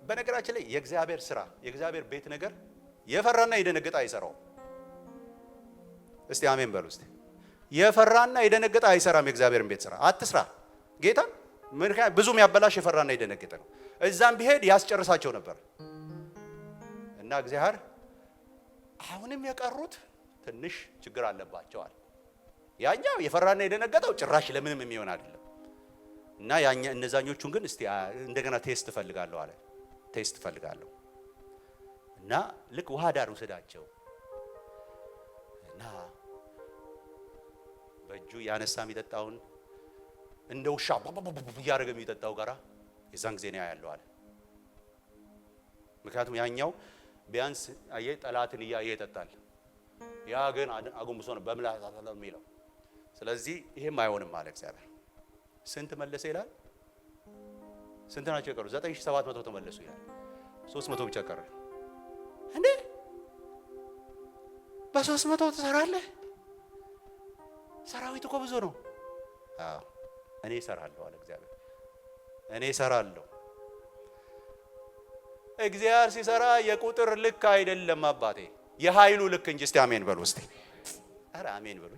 በነገራችን ላይ የእግዚአብሔር ስራ የእግዚአብሔር ቤት ነገር የፈራና የደነገጠ አይሰራውም። እስቲ አሜን በሉ እስቲ። የፈራና የደነገጠ አይሰራም። የእግዚአብሔርን ቤት ስራ አትስራ ጌታ ምክንያት ብዙም ያበላሽ የፈራና የደነገጠ ነው። እዛም ቢሄድ ያስጨርሳቸው ነበር እና እግዚአብሔር አሁንም የቀሩት ትንሽ ችግር አለባቸዋል። ያኛው የፈራና የደነገጠው ጭራሽ ለምንም የሚሆን አይደለም እና ያኛ እነዛኞቹን ግን እስቲ እንደገና ቴስት ፈልጋለሁ አለ። ቴስት ፈልጋለሁ እና ልክ ውሃ ዳር ወሰዳቸው እና በእጁ ያነሳ የሚጠጣውን እንደ ውሻ ያረገ የሚጠጣው ጋራ የዛን ጊዜ ነው ያለው አለ። ምክንያቱም ያኛው ቢያንስ አየ ጠላትን እያየ ይጠጣል። ያ ግን አጎንብሶ ነው በምላስ አታለው የሚለው። ስለዚህ ይሄም አይሆንም አለ እግዚአብሔር። ስንት መለሰ ይላል? ስንት ናቸው የቀሩ? 9700 ተመለሱ ይላል። 300 ብቻ ቀረ። እንዴ በ300 ትሰራለህ? ሰራዊት እኮ ብዙ ነው። አዎ እኔ እሰራለሁ አለ እግዚአብሔር። እኔ እሰራለሁ። እግዚአብሔር ሲሰራ የቁጥር ልክ አይደለም አባቴ፣ የኃይሉ ልክ እንጂ። እስቲ አሜን በሉ እስቲ። አረ አሜን በሉ።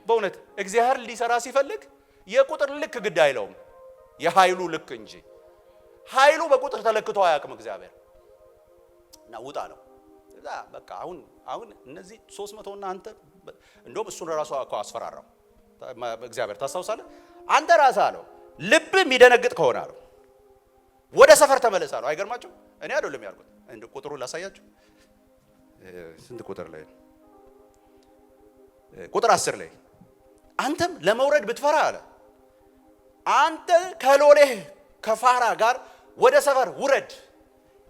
በእውነት እግዚአብሔር ሊሰራ ሲፈልግ የቁጥር ልክ ግድ አይለውም፣ የኃይሉ ልክ እንጂ። ኃይሉ በቁጥር ተለክቶ አያውቅም እግዚአብሔር። እና ውጣ ነው እዛ በቃ አሁን እነዚህ 300 እና አንተ እንደውም እሱን ራሱ አስፈራራው እግዚአብሔር። ታስታውሳለህ? አንተ ራስህ አለው ልብ የሚደነግጥ ከሆነ አለው ወደ ሰፈር ተመለስ አለው። አይገርማችሁ? እኔ አይደለም ያልኩት። እንደ ቁጥሩን ላሳያችሁ። ስንት ቁጥር ላይ? ቁጥር 10 ላይ አንተም ለመውረድ ብትፈራ አለ አንተ ከሎሌህ ከፋራ ጋር ወደ ሰፈር ውረድ።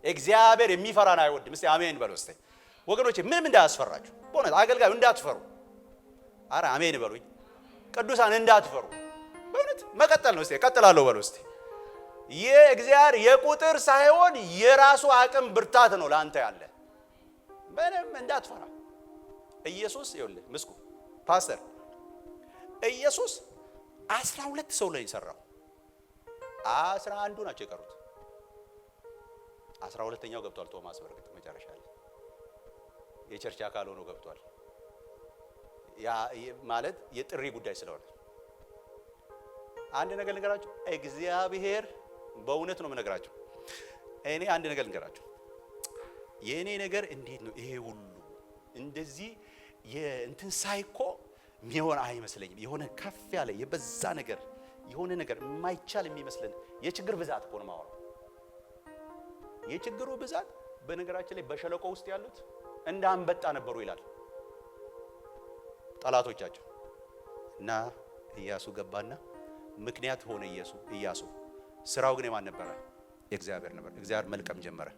እግዚአብሔር የሚፈራን አይወድም። እስቲ አሜን በሉ እስቲ ወገኖቼ። ምንም እንዳያስፈራችሁ በእውነት አገልጋዩ እንዳትፈሩ። አረ አሜን በሉኝ ቅዱሳን እንዳትፈሩ። በእውነት መቀጠል ነው። እስቲ እቀጥላለሁ በሉ እስቲ። የእግዚአብሔር የቁጥር ሳይሆን የራሱ አቅም ብርታት ነው ላንተ ያለ። ምንም እንዳትፈራ። ኢየሱስ ይኸውልህ ምስኩ ፓስተር ኢየሱስ 12 ሰው ላይ ሰራው። 11 ናቸው የቀሩት። 12ኛው ገብቷል ቶማስ። በርግጥ መጨረሻ ላይ የቸርች አካል ሆኖ ገብቷል። ያ ማለት የጥሪ ጉዳይ ስለሆነ አንድ ነገር ልንገራችሁ። እግዚአብሔር በእውነት ነው የምነግራችሁ። እኔ አንድ ነገር ልንገራችሁ። የእኔ ነገር እንዴት ነው ይሄ ሁሉ እንደዚህ የእንትን ሳይኮ የሚሆን አይመስለኝም። የሆነ ከፍ ያለ የበዛ ነገር የሆነ ነገር የማይቻል የሚመስለን የችግር ብዛት እኮ ነው የማወራው። የችግሩ ብዛት በነገራችን ላይ በሸለቆ ውስጥ ያሉት እንደ አንበጣ ነበሩ ይላል ጠላቶቻቸው። እና ኢያሱ ገባና ምክንያት ሆነ። ኢያሱ ስራው ግን የማን ነበረ? የእግዚአብሔር ነበር። እግዚአብሔር መልቀም ጀመረ።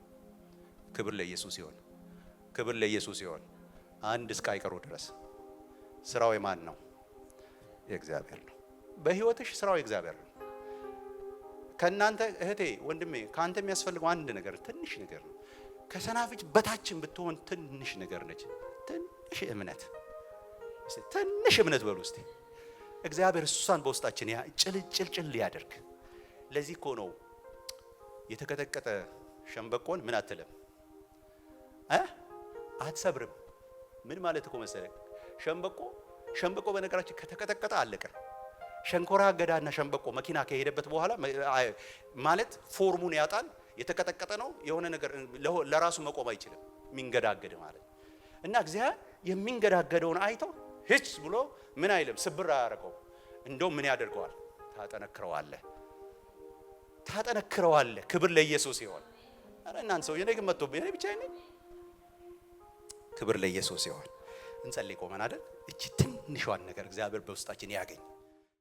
ክብር ለኢየሱስ ይሁን፣ ክብር ለኢየሱስ ይሁን። አንድ እስከ አይቀሩ ድረስ ስራው የማን ነው? የእግዚአብሔር ነው። በህይወትሽ ስራው የእግዚአብሔር ነው። ከናንተ እህቴ ወንድሜ ካንተ የሚያስፈልገው አንድ ነገር ትንሽ ነገር ነው። ከሰናፍጭ በታችን ብትሆን ትንሽ ነገር ነች። ትንሽ እምነት፣ ትንሽ እምነት በሉ እስቲ። እግዚአብሔር እሷን በውስጣችን ጭልጭልጭል ያደርግ። ለዚህ እኮ ነው የተቀጠቀጠ ሸምበቆን ምን አትልም አትሰብርም። ምን ማለት እኮ መሰለህ ሸምበቆ በነገራችን ከተቀጠቀጠ አለቀ። ሸንኮራ አገዳና ሸምበቆ መኪና ከሄደበት በኋላ ማለት ፎርሙን ያጣል። የተቀጠቀጠ ነው የሆነ ነገር ለራሱ መቆም አይችልም። ሚንገዳገድ ማለት እና እግዚአብሔር የሚንገዳገደውን አይቶ ህች ብሎ ምን አይልም፣ ስብር አያረገው። እንደውም ምን ያደርገዋል? ታጠነክረዋለህ። ክብር ለኢየሱስ ይሁን። አረ እናንተ ሰው የኔ ግን መጥቶብኝ እኔ ብቻዬን ነኝ። ክብር ለኢየሱስ ይሁን። እንጸልይ ቆመን አይደል? እቺ ትንሿን ነገር እግዚአብሔር በውስጣችን ያገኝ።